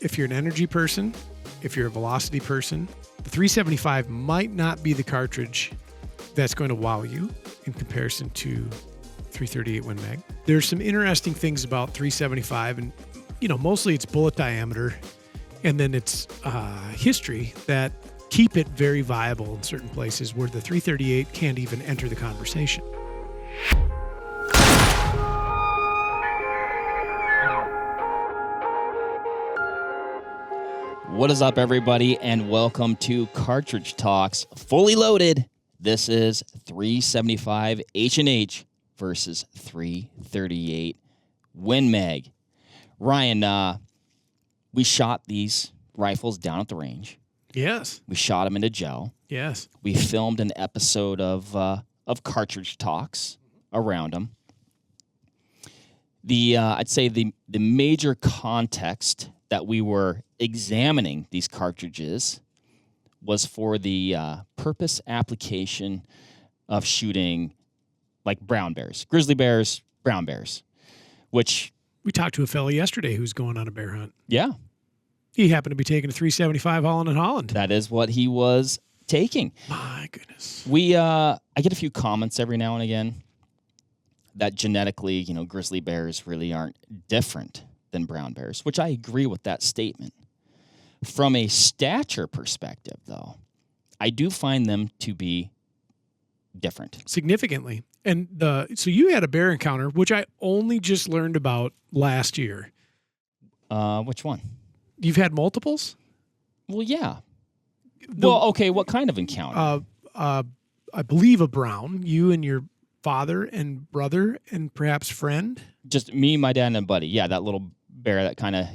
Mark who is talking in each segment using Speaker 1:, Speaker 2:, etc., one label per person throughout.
Speaker 1: if you're an energy person, if you're a velocity person, the 375 might not be the cartridge that's going to wow you in comparison to 338 Win Mag. There's some interesting things about 375, and mostly it's bullet diameter, and then it's history that keep it very viable in certain places where the 338 can't even enter the conversation.
Speaker 2: What is up, everybody, and welcome to Cartridge Talks, fully loaded. This is 375 H&H versus 338 Win Mag. Ryan, we shot these rifles down at the range.
Speaker 1: Yes.
Speaker 2: We shot them into gel.
Speaker 1: Yes.
Speaker 2: We filmed an episode of Cartridge Talks around them. I'd say the major context that we were examining these cartridges was for the purpose application of shooting like brown bears, grizzly bears, brown bears, which
Speaker 1: we talked to a fellow yesterday who's going on a bear hunt.
Speaker 2: Yeah.
Speaker 1: He happened to be taking a 375 Holland and Holland.
Speaker 2: That is what he was taking.
Speaker 1: My goodness.
Speaker 2: I get a few comments every now and again that genetically, grizzly bears really aren't different than brown bears, which I agree with that statement. From a stature perspective, though, I do find them to be different.
Speaker 1: Significantly. And so you had a bear encounter, which I only just learned about last year.
Speaker 2: Which one?
Speaker 1: You've had multiples?
Speaker 2: Well, yeah. Okay, what kind of encounter?
Speaker 1: I believe a brown, you and your father and brother and perhaps friend.
Speaker 2: Just me, my dad, and a buddy. Yeah, that little bear that kind of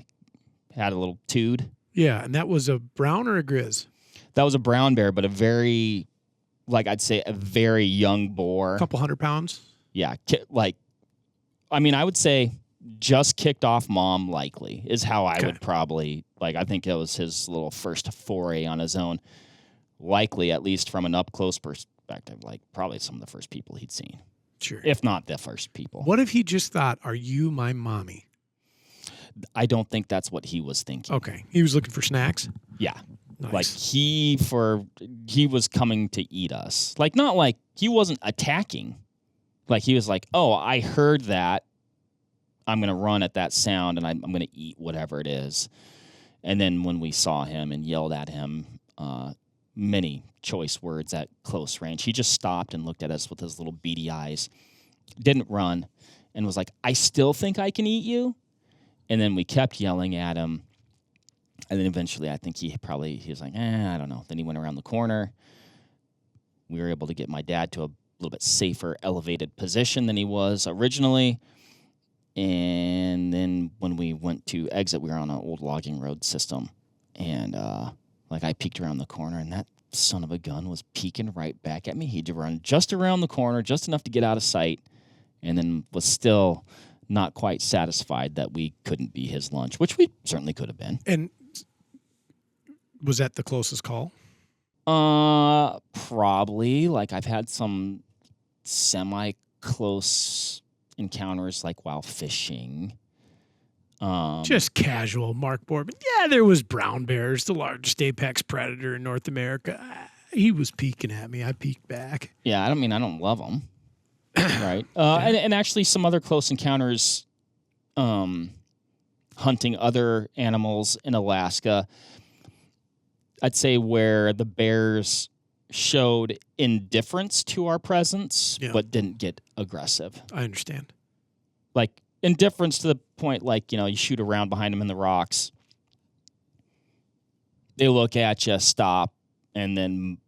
Speaker 2: had a little tood.
Speaker 1: Yeah, and that was a brown or a grizz?
Speaker 2: That was a brown bear, but a very, I'd say a very young boar.
Speaker 1: A couple 100 pounds?
Speaker 2: Yeah, I would say just kicked off mom, likely, is how I would probably, I think it was his little first foray on his own. Likely, at least from an up-close perspective, probably some of the first people he'd seen.
Speaker 1: Sure.
Speaker 2: If not the first people.
Speaker 1: What if he just thought, are you my mommy?
Speaker 2: I don't think that's what he was thinking.
Speaker 1: Okay. He was looking for snacks?
Speaker 2: Yeah.
Speaker 1: Nice.
Speaker 2: He was coming to eat us. He wasn't attacking. He was like, oh, I heard that. I'm going to run at that sound and I'm going to eat whatever it is. And then when we saw him and yelled at him, many choice words at close range, he just stopped and looked at us with his little beady eyes, didn't run, and was like, I still think I can eat you. And then we kept yelling at him. And then eventually I think he was like, I don't know. Then he went around the corner. We were able to get my dad to a little bit safer, elevated position than he was originally. And then when we went to exit, we were on an old logging road system. And I peeked around the corner, and that son of a gun was peeking right back at me. He'd run just around the corner, just enough to get out of sight, and then was still not quite satisfied that we couldn't be his lunch, which we certainly could have been.
Speaker 1: And was that the closest call?
Speaker 2: Probably. I've had some semi-close encounters, while fishing.
Speaker 1: Just casual, Mark Boardman. Yeah, there was brown bears, the largest apex predator in North America. He was peeking at me. I peeked back.
Speaker 2: Yeah, I don't love them. Right. And actually some other close encounters hunting other animals in Alaska. I'd say where the bears showed indifference to our presence, but didn't get aggressive.
Speaker 1: I understand.
Speaker 2: Indifference to the point, you shoot around behind them in the rocks. They look at you, stop, and then,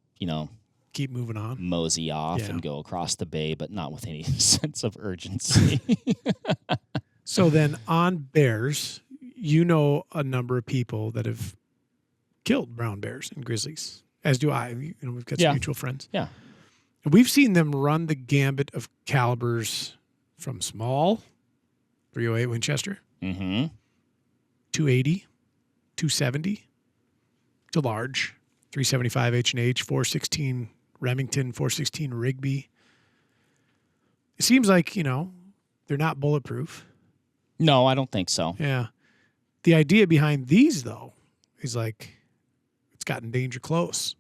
Speaker 1: keep moving on,
Speaker 2: mosey off and go across the bay, but not with any sense of urgency.
Speaker 1: So then on bears, a number of people that have killed brown bears and grizzlies, as do I. We've got some mutual friends.
Speaker 2: Yeah.
Speaker 1: And we've seen them run the gambit of calibers from small, 308 Winchester, 280, 270, to large, 375 H&H, 416 Remington, 416 Rigby. It seems like, they're not bulletproof.
Speaker 2: No, I don't think so.
Speaker 1: Yeah. the idea behind these, though, is like it's gotten danger close.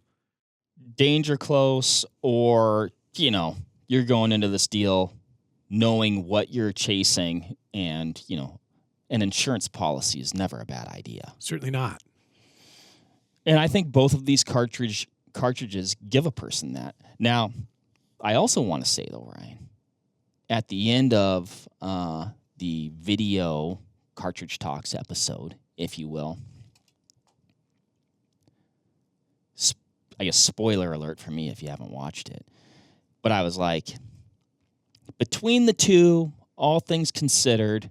Speaker 2: Danger close, or, you're going into this deal knowing what you're chasing, and, an insurance policy is never a bad idea.
Speaker 1: Certainly not.
Speaker 2: And I think both of these cartridges give a person that. Now, I also want to say, though, Ryan, at the end of the video cartridge talks episode, if you will, I guess spoiler alert for me if you haven't watched it, but I was like, between the two, all things considered,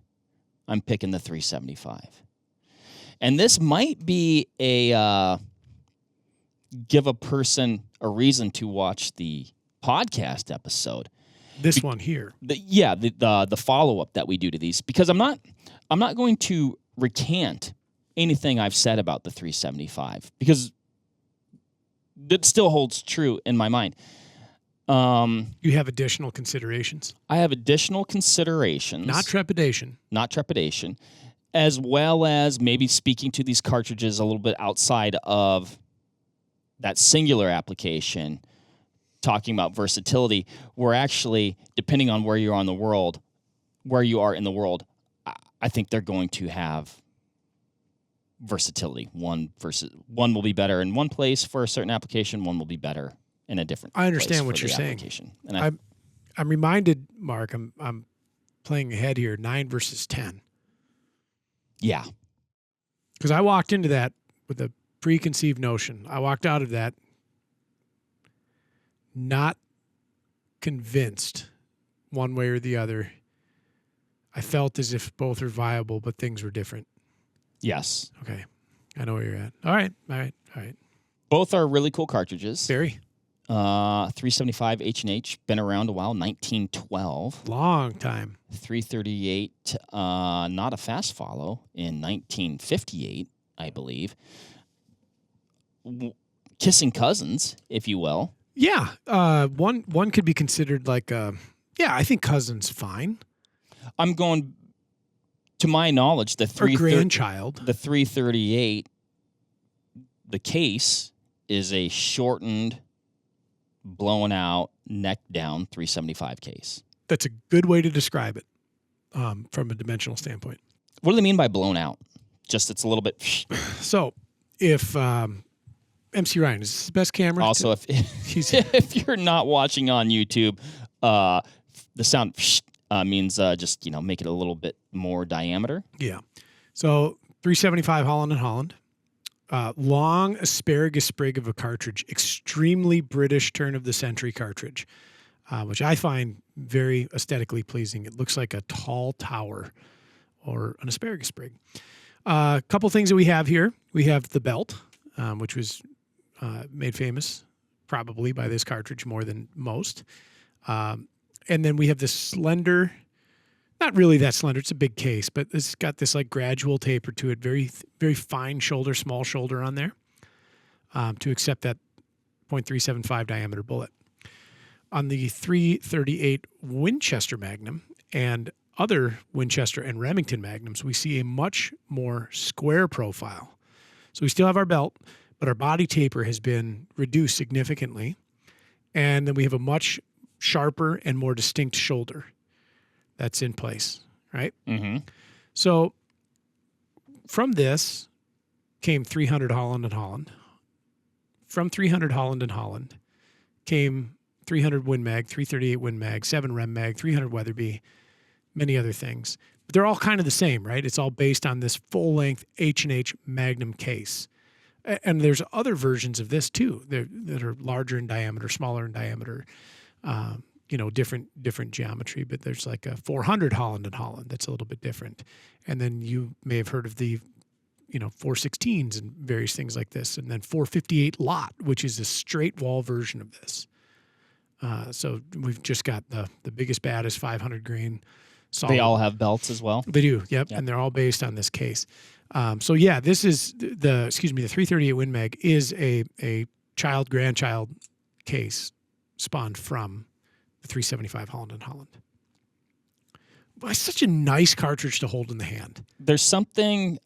Speaker 2: I'm picking the 375. And this might be give a person a reason to watch the podcast episode.
Speaker 1: This one here.
Speaker 2: The follow-up that we do to these, because I'm not going to recant anything I've said about the 375, because that still holds true in my mind.
Speaker 1: You have additional considerations.
Speaker 2: I have additional considerations.
Speaker 1: Not trepidation.
Speaker 2: Not trepidation. As well as maybe speaking to these cartridges a little bit outside of that singular application, talking about versatility, where actually, depending on where you are in the world, I think they're going to have versatility. One will be better in one place for a certain application. One will be better in a different.
Speaker 1: I understand
Speaker 2: place
Speaker 1: what
Speaker 2: for
Speaker 1: you're
Speaker 2: the
Speaker 1: saying.
Speaker 2: application. And
Speaker 1: I'm reminded, Mark. I'm playing ahead here. 9 versus 10.
Speaker 2: Yeah,
Speaker 1: because I walked into that with a preconceived notion. I walked out of that not convinced one way or the other. I felt as if both are viable, but things were different.
Speaker 2: Yes.
Speaker 1: Okay. I know where you're at. All right.
Speaker 2: Both are really cool cartridges.
Speaker 1: Very.
Speaker 2: 375 H&H, been around a while, 1912.
Speaker 1: Long time.
Speaker 2: 338, not a fast follow, in 1958, I believe. Kissing cousins, if you will.
Speaker 1: Yeah. One could be considered like I think cousin's fine.
Speaker 2: I'm going, to my knowledge, the
Speaker 1: grandchild.
Speaker 2: The 338, the case is a shortened, blown out, neck down 375 case.
Speaker 1: That's a good way to describe it from a dimensional standpoint.
Speaker 2: What do they mean by blown out? Just it's a little bit.
Speaker 1: So if MC Ryan, is this his best camera?
Speaker 2: Also, if you're not watching on YouTube, the sound means just make it a little bit more diameter.
Speaker 1: Yeah. So 375 Holland and Holland. Long asparagus sprig of a cartridge, extremely British turn of the century cartridge, which I find very aesthetically pleasing. It looks like a tall tower or an asparagus sprig. A couple things that we have here. We have the belt, which was made famous probably by this cartridge more than most. And then we have this slender, not really that slender, it's a big case, but it's got this like gradual taper to it, very, very fine shoulder, small shoulder on there to accept that .375 diameter bullet. On the 338 Winchester Magnum and other Winchester and Remington Magnums, we see a much more square profile. So we still have our belt, but our body taper has been reduced significantly. And then we have a much sharper and more distinct shoulder that's in place, right?
Speaker 2: Mm-hmm.
Speaker 1: So from this came 300 Holland and Holland. From 300 Holland and Holland came 300 Win Mag, 338 Win Mag, 7 Rem Mag, 300 Weatherby, many other things. But they're all kind of the same, right? It's all based on this full-length H&H Magnum case. And there's other versions of this too that are larger in diameter, smaller in diameter, different geometry. But there's like a 400 Holland and Holland that's a little bit different. And then you may have heard of the 416s and various things like this. And then 458 Lot, which is a straight wall version of this. So we've just got the biggest, baddest 500 grain solid.
Speaker 2: They all have belts as well?
Speaker 1: They do, yep. And they're all based on this case. This is the 338 Win Mag is a grandchild case spawned from the 375 Holland and Holland. it's such a nice cartridge to hold in the hand.
Speaker 2: There's something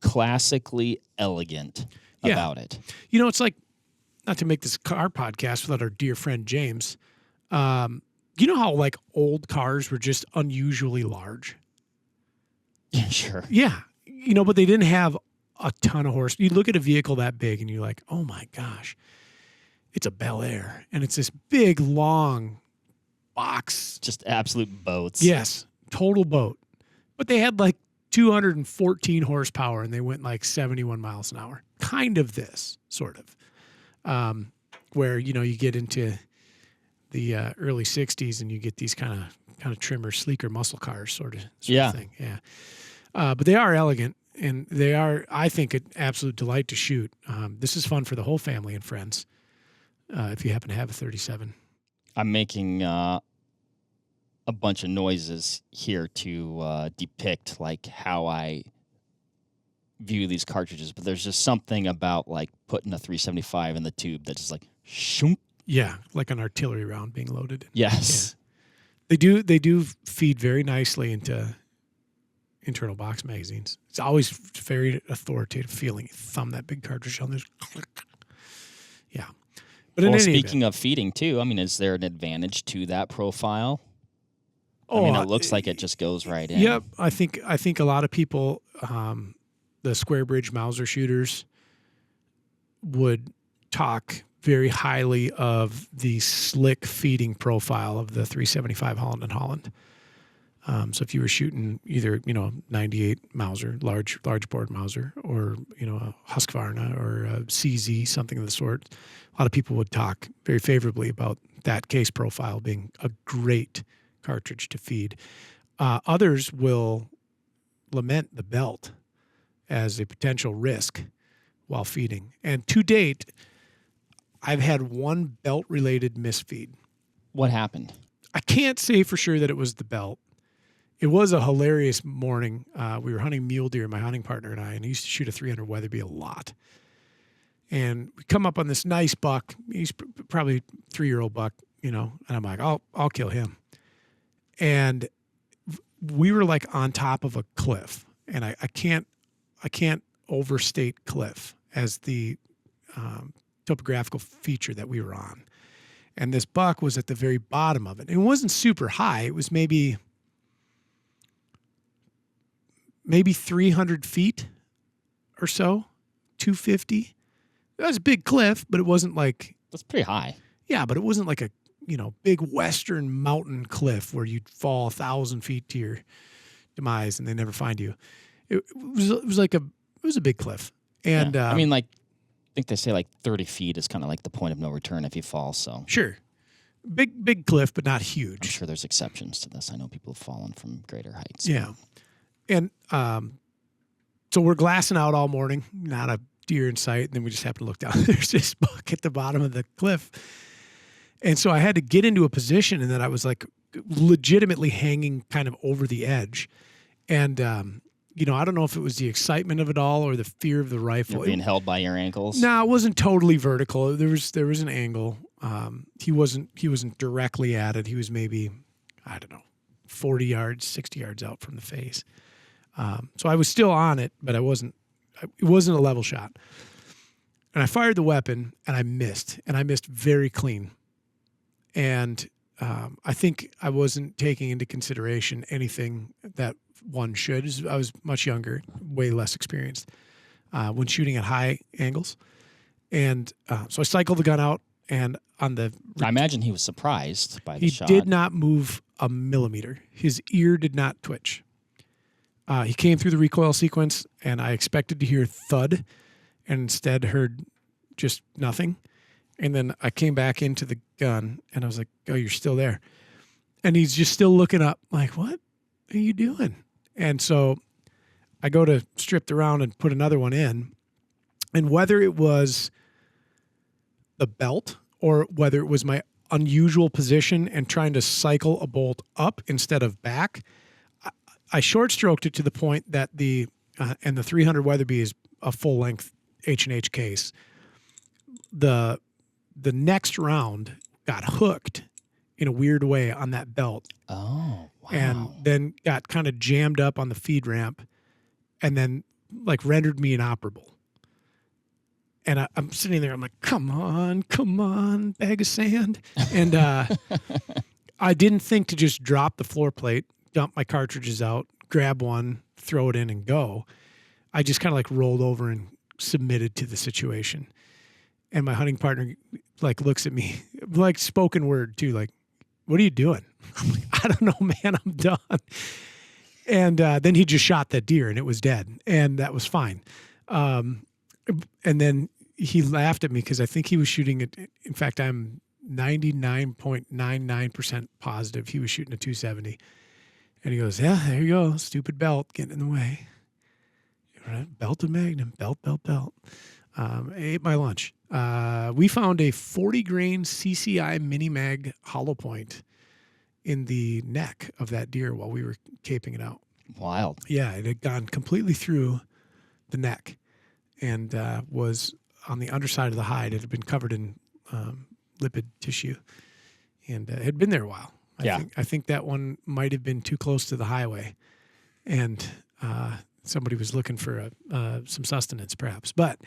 Speaker 2: classically elegant about it.
Speaker 1: You know, it's like, not to make this car podcast without our dear friend James. You know how like old cars were just unusually large?
Speaker 2: Yeah, sure.
Speaker 1: Yeah. You know, but they didn't have a ton of horse. You look at a vehicle that big and you're like, oh my gosh, it's a Bel Air. And it's this big, long box.
Speaker 2: Just absolute boats.
Speaker 1: Yes. Total boat. But they had like 214 horsepower and they went like 71 miles an hour. Kind of this, sort of. Where, you know, you get into the early 60s and you get these kind of trimmer, sleeker muscle cars sort of thing. Yeah. But they are elegant and they are, I think, an absolute delight to shoot. This is fun for the whole family and friends if you happen to have a 37.
Speaker 2: I'm making a bunch of noises here to depict like how I view these cartridges, but there's just something about like putting a 375 in the tube that's just like shoom.
Speaker 1: Yeah, like an artillery round being loaded.
Speaker 2: Yes.
Speaker 1: Yeah. They do feed very nicely into internal box magazines. It's always very authoritative feeling. You thumb that big cartridge on this. Yeah. But
Speaker 2: well, speaking of feeding too, I mean, is there an advantage to that profile? I mean, it looks like it just goes right in.
Speaker 1: Yep. I think a lot of people, the square bridge Mauser shooters would talk very highly of the slick feeding profile of the 375 Holland & Holland. So if you were shooting either, 98 Mauser, large board Mauser, or, a Husqvarna or a CZ, something of the sort, a lot of people would talk very favorably about that case profile being a great cartridge to feed. Others will lament the belt as a potential risk while feeding. And to date, I've had one belt-related misfeed.
Speaker 2: What happened?
Speaker 1: I can't say for sure that it was the belt. It was a hilarious morning. We were hunting mule deer, my hunting partner and I, and he used to shoot a 300 Weatherby a lot. And we come up on this nice buck. He's probably 3-year-old buck, and I'm like, I'll kill him. And we were like on top of a cliff, and I can't overstate cliff as the topographical feature that we were on. And this buck was at the very bottom of it. It wasn't super high. It was maybe 300 feet or so, 250. That was a big cliff, but it wasn't like...
Speaker 2: That's pretty high.
Speaker 1: Yeah, but it wasn't like a, big western mountain cliff where you'd fall 1,000 feet to your demise and they never find you. It was a big cliff. And
Speaker 2: I mean, like, I think they say like 30 feet is kind of like the point of no return if you fall. So
Speaker 1: sure, big cliff, but not huge.
Speaker 2: I'm sure there's exceptions to this. I know people have fallen from greater heights.
Speaker 1: Yeah, and so we're glassing out all morning, not a deer in sight. And then we just happen to look down. There's this buck at the bottom of the cliff, and so I had to get into a position, and then I was like legitimately hanging kind of over the edge, and I don't know if it was the excitement of it all or the fear of the rifle.
Speaker 2: You're being held by your ankles?
Speaker 1: No, it wasn't totally vertical. There was an angle. He wasn't directly at it. He was maybe, 40 yards, 60 yards out from the face. So I was still on it, but it wasn't a level shot. And I fired the weapon and I missed very clean. And I think I wasn't taking into consideration anything that one should. I was much younger, way less experienced when shooting at high angles. And so I cycled the gun out, and on the...
Speaker 2: I imagine he was surprised by the shot.
Speaker 1: He did not move a millimeter. His ear did not twitch. He came through the recoil sequence, and I expected to hear thud, and instead heard just nothing. And then I came back into the gun, and I was like, oh, you're still there. And he's just still looking up, like, what are you doing? And so I go to strip the round and put another one in. And whether it was the belt or whether it was my unusual position and trying to cycle a bolt up instead of back, I short stroked it to the point that the 300 Weatherby is a full length H&H case. The next round got hooked in a weird way on that belt.
Speaker 2: Oh, wow.
Speaker 1: And then got kind of jammed up on the feed ramp and then like rendered me inoperable. And I'm sitting there, I'm like, come on, bag of sand. And I didn't think to just drop the floor plate, dump my cartridges out, grab one, throw it in and go. I just kind of like rolled over and submitted to the situation. And my hunting partner like looks at me, like spoken word too, like, what are you doing? I'm like, I don't know, man, I'm done. And then he just shot that deer and it was dead. And that was fine. And then he laughed at me because I think he was shooting it. In fact, I'm 99.99% positive he was shooting a 270. And he goes, yeah, there you go. Stupid belt getting in the way. Belt and Magnum, belt. I ate my lunch. We found a 40 grain CCI mini mag hollow point in the neck of that deer while we were caping it out.
Speaker 2: Wild.
Speaker 1: Yeah, it had gone completely through the neck and was on the underside of the hide. It had been covered in lipid tissue and had been there a while. I think that one might have been too close to the highway and somebody was looking for some sustenance perhaps. But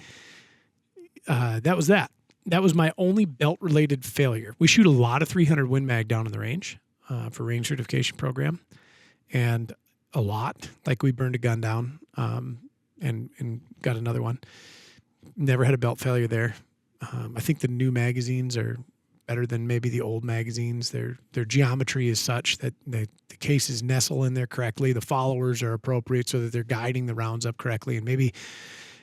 Speaker 1: that was that. That was my only belt-related failure. We shoot a lot of 300 Win Mag down in the range for range certification program, and a lot. Like we burned a gun down and got another one. Never had a belt failure there. I think the new magazines are better than maybe the old magazines. Their geometry is such that the cases nestle in there correctly. The followers are appropriate so that they're guiding the rounds up correctly, and maybe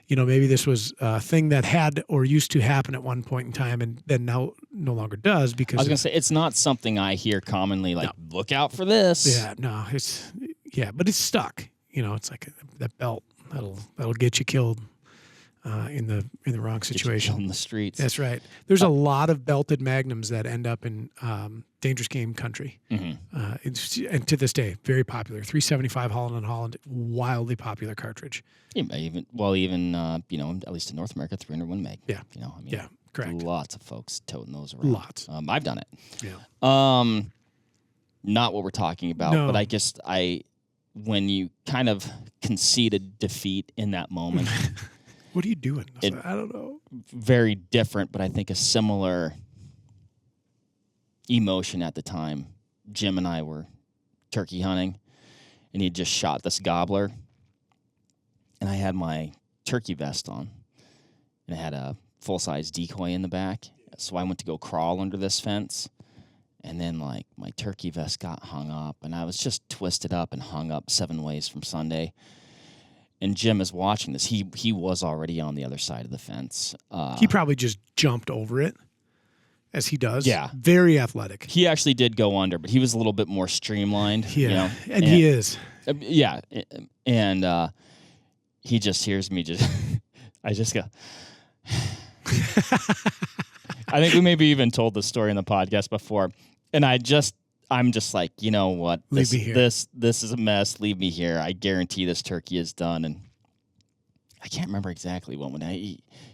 Speaker 1: this was a thing that had or used to happen at one point in time and then now no longer does because...
Speaker 2: I was going to say, it's not something I hear commonly, like, look out for this.
Speaker 1: Yeah, no, but it's stuck. It's like that belt that'll get you killed in the wrong situation.
Speaker 2: In the streets.
Speaker 1: That's right. There's a lot of belted magnums that end up in dangerous game country. Mm-hmm. And to this day, very popular. 375 Holland & Holland, wildly popular cartridge.
Speaker 2: Yeah, even at least in North America, 300 Win Mag.
Speaker 1: Yeah.
Speaker 2: Yeah,
Speaker 1: correct.
Speaker 2: Lots of folks toting those around.
Speaker 1: Lots.
Speaker 2: I've done it.
Speaker 1: Yeah.
Speaker 2: Not what we're talking about,
Speaker 1: No.
Speaker 2: but when you kind of conceded defeat in that moment.
Speaker 1: What are you doing? I don't know.
Speaker 2: Very different, but I think a similar emotion at the time. Jim and I were turkey hunting, and he had just shot this gobbler, and I had my turkey vest on, and it had a full-size decoy in the back. So I went to go crawl under this fence, and then my turkey vest got hung up, and I was just twisted up and hung up 7 ways from Sunday. And Jim is watching this. He was already on the other side of the fence.
Speaker 1: He probably just jumped over it, as he does.
Speaker 2: Yeah.
Speaker 1: Very athletic.
Speaker 2: He actually did go under, but he was a little bit more streamlined.
Speaker 1: Yeah, and he is.
Speaker 2: Yeah, and he just hears me I just go... I think we maybe even told the story in the podcast before. And I'm just like, you know what?
Speaker 1: Leave me here.
Speaker 2: This is a mess. Leave me here. I guarantee this turkey is done. And I can't remember exactly when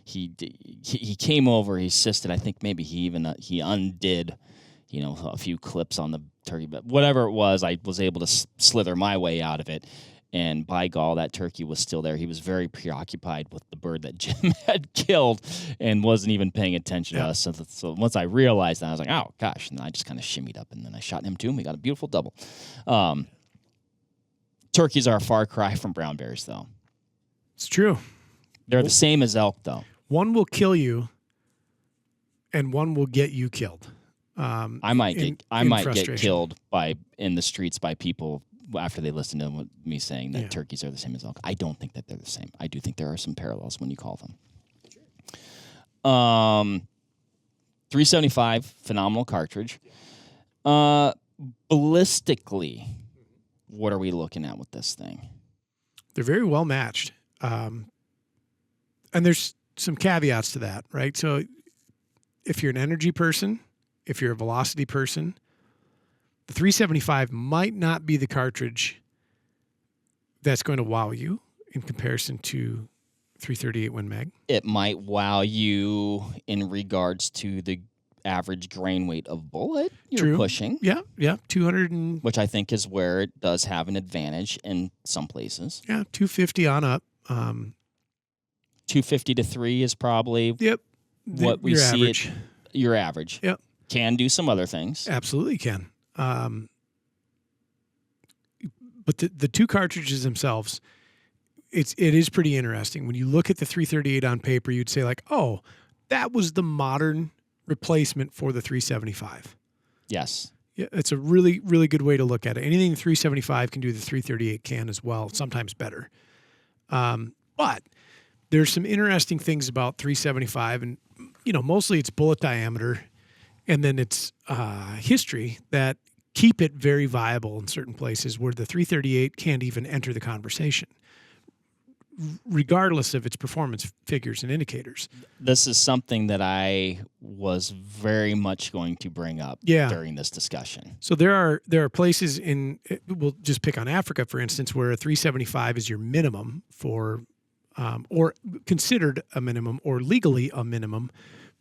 Speaker 2: he came over. He assisted. I think maybe he undid, a few clips on the turkey. But whatever it was, I was able to slither my way out of it. And by gall, that turkey was still there. He was very preoccupied with the bird that Jim had killed and wasn't even paying attention to us. So once I realized that, I was like, oh, gosh. And then I just kind of shimmied up, and then I shot him too, and we got a beautiful double. Turkeys are a far cry from brown bears, though.
Speaker 1: It's true.
Speaker 2: They're the same as elk, though. One
Speaker 1: will kill you, and one will get you killed.
Speaker 2: I might get killed in the streets by people after they listen to me saying that turkeys are the same as elk. I don't think that they're the same. I do think there are some parallels when you call them. 375, phenomenal cartridge. Ballistically, what are we looking at with this thing?
Speaker 1: They're very well matched. And there's some caveats to that, right? So if you're an energy person, if you're a velocity person, the 375 might not be the cartridge that's going to wow you in comparison to 338 Win Mag.
Speaker 2: It might wow you in regards to the average grain weight of bullet, you're
Speaker 1: True.
Speaker 2: pushing.
Speaker 1: Yeah, 200 and
Speaker 2: which I think is where it does have an advantage in some places.
Speaker 1: 250 on up.
Speaker 2: 250 to 3 is probably what we
Speaker 1: your
Speaker 2: see
Speaker 1: average.
Speaker 2: Your average.
Speaker 1: Yep.
Speaker 2: Can do some other things.
Speaker 1: Absolutely can. But the two cartridges themselves, it is pretty interesting. When you look at the 338 on paper, you'd say like, oh, that was the modern replacement for the 375.
Speaker 2: Yes.
Speaker 1: Yeah, it's a really, really good way to look at it. Anything the 375 can do, the 338 can as well, sometimes better. But there's some interesting things about 375, and mostly it's bullet diameter, and then it's history that keep it very viable in certain places where the 338 can't even enter the conversation, regardless of its performance figures and indicators.
Speaker 2: This is something that I was very much going to bring up during this discussion.
Speaker 1: So there are places we'll just pick on Africa, for instance, where a 375 is your minimum for, or considered a minimum or legally a minimum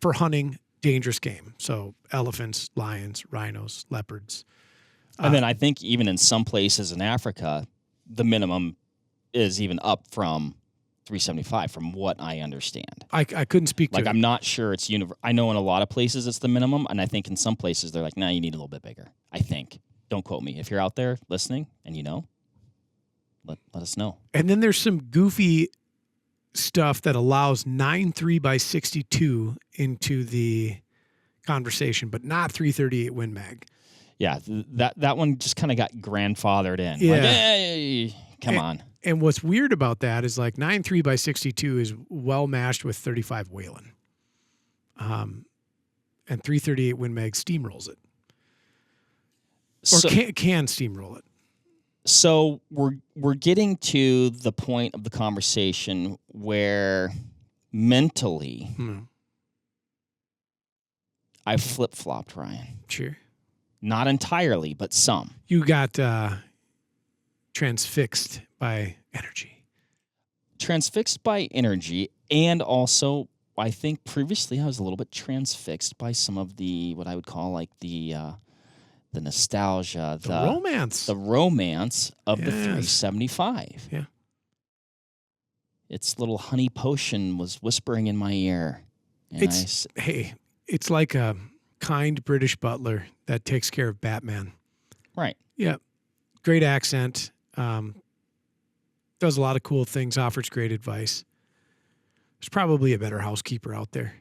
Speaker 1: for hunting dangerous game. So elephants, lions, rhinos, leopards.
Speaker 2: And then I think even in some places in Africa, the minimum is even up from 375 from what I understand.
Speaker 1: I couldn't speak to it.
Speaker 2: I'm not sure it's I know in a lot of places it's the minimum, and I think in some places they're like, nah, you need a little bit bigger. I think. Don't quote me. If you're out there listening and let us know.
Speaker 1: And then there's some goofy stuff that allows 9.3 by 62 into the conversation, but not 338 Win Mag.
Speaker 2: Yeah, that one just kind of got grandfathered in.
Speaker 1: Yeah.
Speaker 2: Like, hey, come on.
Speaker 1: And what's weird about that is like 9.3 by 62 is well matched with 35 Whalen. And 338 Win Mag steamrolls it. Or can steamroll it.
Speaker 2: So we're getting to the point of the conversation where mentally I flip-flopped, Ryan.
Speaker 1: Sure.
Speaker 2: Not entirely, but some.
Speaker 1: You got transfixed by energy.
Speaker 2: Transfixed by energy, and also I think previously I was a little bit transfixed by some of the what I would call like the nostalgia,
Speaker 1: the romance
Speaker 2: of the 375.
Speaker 1: Yeah.
Speaker 2: Its little honey potion was whispering in my ear.
Speaker 1: It's like a kind British butler that takes care of Batman.
Speaker 2: Right.
Speaker 1: Yeah. Great accent. Does a lot of cool things, offers great advice. There's probably a better housekeeper out there.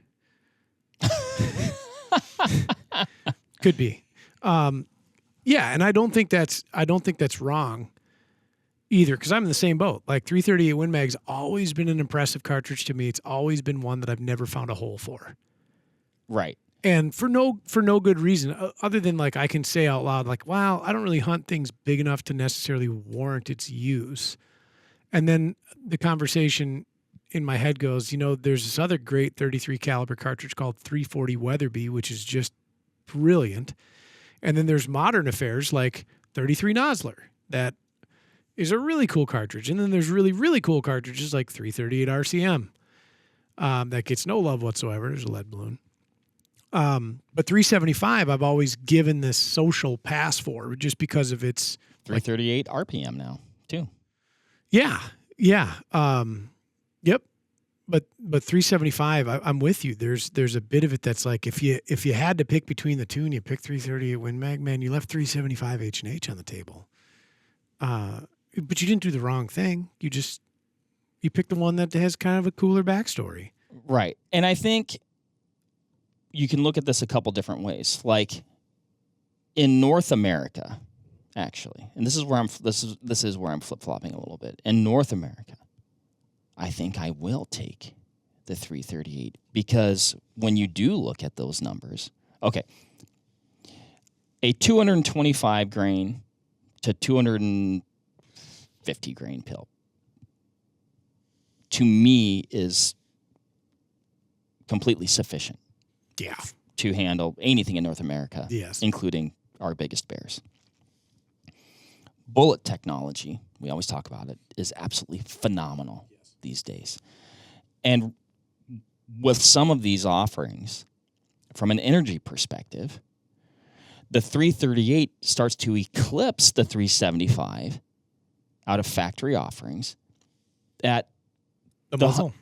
Speaker 1: Could be. Yeah, and I don't think that's wrong either, because I'm in the same boat. Like 338 Win Mag's always been an impressive cartridge to me. It's always been one that I've never found a hole for.
Speaker 2: Right.
Speaker 1: And for no good reason other than like I can say out loud like, wow, I don't really hunt things big enough to necessarily warrant its use. And then the conversation in my head goes, there's this other great 33 caliber cartridge called 340 Weatherby, which is just brilliant. And then there's modern affairs like 33 Nosler that is a really cool cartridge. And then there's really, really cool cartridges like 338 RCM that gets no love whatsoever. There's a lead balloon. But 375, I've always given this social pass for just because of its
Speaker 2: 338 RPM now too.
Speaker 1: Yeah. Yep. But 375, I'm with you. There's a bit of it that's like if you had to pick between the two and you pick 338 Win Mag, man, you left 375 H&H on the table. But you didn't do the wrong thing. You picked the one that has kind of a cooler backstory.
Speaker 2: Right. And I think you can look at this a couple different ways. Like in North America, actually, and this is where I'm flip-flopping a little bit. In North America, I think I will take the 338 because when you do look at those numbers, okay, a 225 grain to 250 grain pill to me is completely sufficient.
Speaker 1: Yeah.
Speaker 2: To handle anything in North America,
Speaker 1: yes,
Speaker 2: including our biggest bears. Bullet technology, we always talk about it, is absolutely phenomenal these days. And with some of these offerings, from an energy perspective, the 338 starts to eclipse the 375 out of factory offerings at
Speaker 1: the muzzle.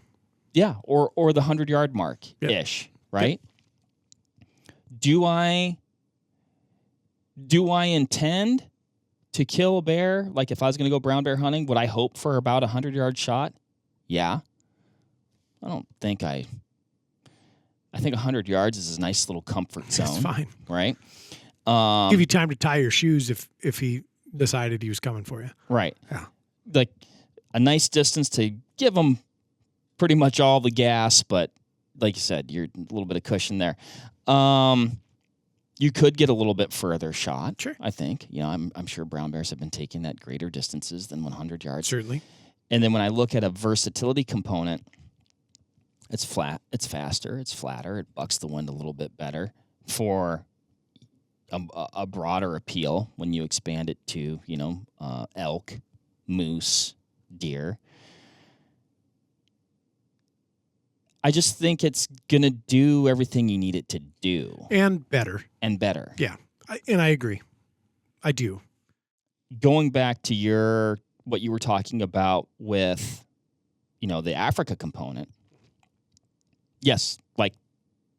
Speaker 2: Yeah, or the 100-yard mark-ish, right? Yep. Do I intend to kill a bear? Like if I was going to go brown bear hunting, would I hope for about a 100-yard shot? Yeah. I don't think I think 100 yards is a nice little comfort zone.
Speaker 1: That's fine.
Speaker 2: Right?
Speaker 1: Give you time to tie your shoes if he decided he was coming for you.
Speaker 2: Right.
Speaker 1: Yeah.
Speaker 2: Like a nice distance to give him pretty much all the gas, but like you said, you're a little bit of cushion there. You could get a little bit further shot.
Speaker 1: Sure.
Speaker 2: I think. You know, I'm sure brown bears have been taking that greater distances than 100 yards.
Speaker 1: Certainly.
Speaker 2: And then when I look at a versatility component, it's flat, it's faster, it's flatter, it bucks the wind a little bit better for a broader appeal when you expand it to, elk, moose, deer. I just think it's going to do everything you need it to do.
Speaker 1: And better.
Speaker 2: Yeah.
Speaker 1: And I agree. I do.
Speaker 2: Going back to what you were talking about with, the Africa component. Yes, like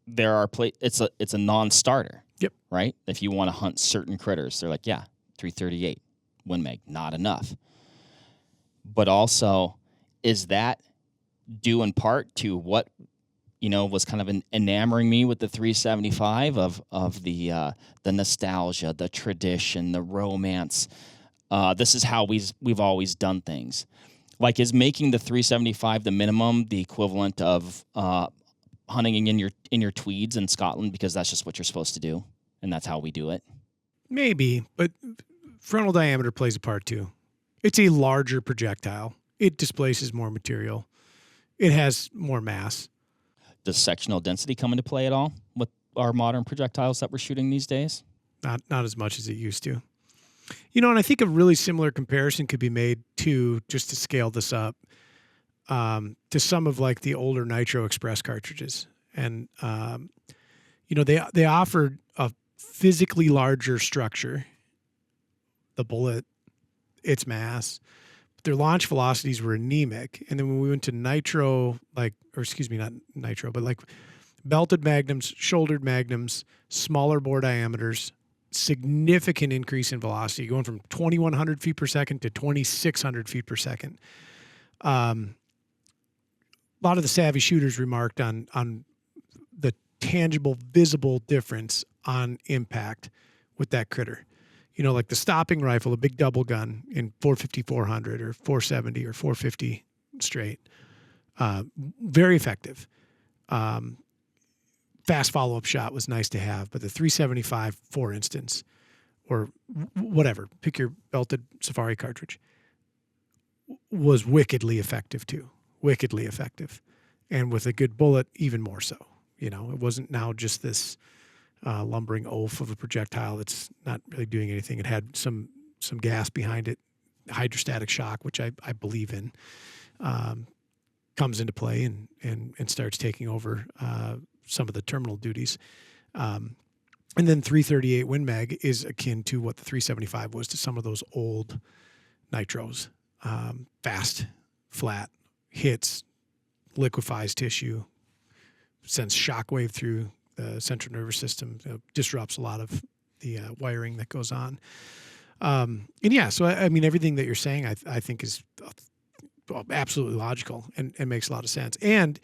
Speaker 2: there are it's a non-starter.
Speaker 1: Yep.
Speaker 2: Right? If you want to hunt certain critters, they're like, yeah, 338 Win Mag, not enough. But also, is that due in part to what was kind of enamoring me with the 375 of the nostalgia, the tradition, the romance. This is how we've always done things. Like, is making the 375 the minimum the equivalent of hunting in your tweeds in Scotland because that's just what you're supposed to do and that's how we do it? Maybe,
Speaker 1: but frontal diameter plays a part too. It's a larger projectile. It displaces more material. It has more mass.
Speaker 2: Does sectional density come into play at all with our modern projectiles that we're shooting these days?
Speaker 1: Not as much as it used to. And I think a really similar comparison could be made to, just to scale this up, to some of like the older Nitro Express cartridges. And, they offered a physically larger structure, the bullet, its mass. Their launch velocities were anemic. And then when we went to nitro, not nitro, but like belted magnums, shouldered magnums, smaller bore diameters, significant increase in velocity, going from 2,100 feet per second to 2,600 feet per second. A lot of the savvy shooters remarked on the tangible, visible difference on impact with that critter. Like the stopping rifle, a big double gun in 450, 400 or 470 or 450 straight. Very effective. Fast follow-up shot was nice to have, but the 375, for instance, or whatever, pick your belted safari cartridge, was wickedly effective too. Wickedly effective. And with a good bullet, even more so. It wasn't now just this lumbering oaf of a projectile that's not really doing anything. It had some gas behind it, hydrostatic shock, which I believe in, comes into play and starts taking over some of the terminal duties. And then 338 Win Mag is akin to what the 375 was to some of those old nitros. Fast, flat, hits, liquefies tissue, sends shockwave through the central nervous system, disrupts a lot of the wiring that goes on. So I mean, everything that you're saying, I think is absolutely logical and makes a lot of sense. And,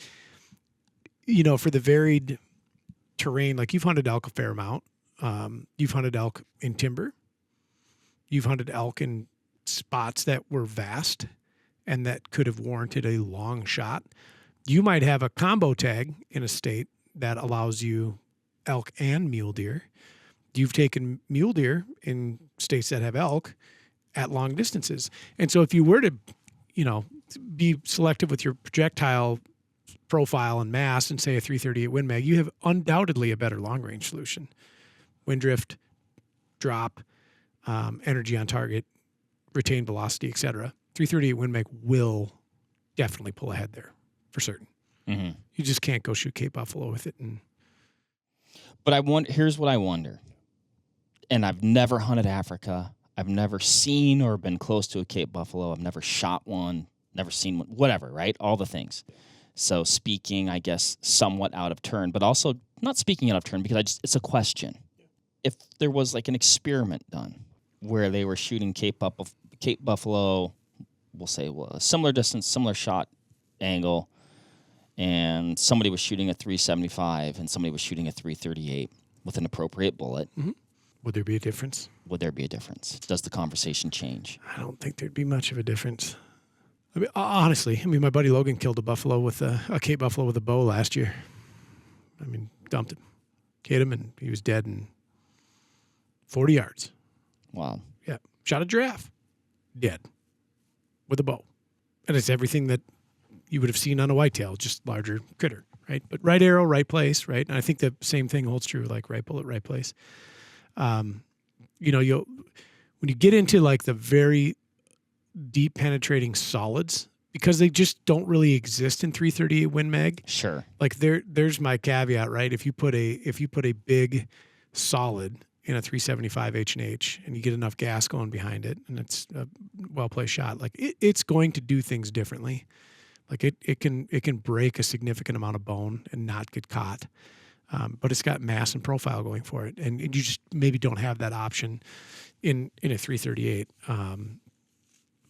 Speaker 1: for the varied terrain, like you've hunted elk a fair amount. You've hunted elk in timber. You've hunted elk in spots that were vast and that could have warranted a long shot. You might have a combo tag in a state that allows you elk and mule deer. You've taken mule deer in states that have elk at long distances. And so if you were to, be selective with your projectile profile and mass and say a 338 Win Mag, you have undoubtedly a better long range solution. Wind drift, drop, energy on target, retained velocity, etc. 338 Win Mag will definitely pull ahead there for certain. Mm-hmm. You just can't go shoot Cape Buffalo with it. And
Speaker 2: But here's what I wonder. And I've never hunted Africa. I've never seen or been close to a Cape buffalo. I've never shot one, never seen one, whatever, right? All the things. So speaking, I guess, somewhat out of turn, but also not speaking out of turn because it's a question. If there was like an experiment done where they were shooting Cape buffalo, we'll say a similar distance, similar shot angle, and somebody was shooting a 375 and somebody was shooting a 338 with an appropriate bullet.
Speaker 1: Mm-hmm. Would there be a difference?
Speaker 2: Would there be a difference? Does the conversation change?
Speaker 1: I don't think there'd be much of a difference. I mean, honestly, my buddy Logan killed a buffalo with a Cape buffalo with a bow last year. I mean, dumped him, hit him, and he was dead in 40 yards.
Speaker 2: Wow.
Speaker 1: Yeah. Shot a giraffe, dead, with a bow. And it's everything that you would have seen on a whitetail, just larger critter, right? But right arrow, right place, right? And I think the same thing holds true, like right bullet, right place. When you get into like the very deep penetrating solids, because they just don't really exist in 338 Win Mag.
Speaker 2: Sure.
Speaker 1: Like there's my caveat, right? If you put a big solid in a 375 H&H and you get enough gas going behind it and it's a well-placed shot, like it's going to do things differently. Like it can break a significant amount of bone and not get caught. But it's got mass and profile going for it. And you just maybe don't have that option in a 338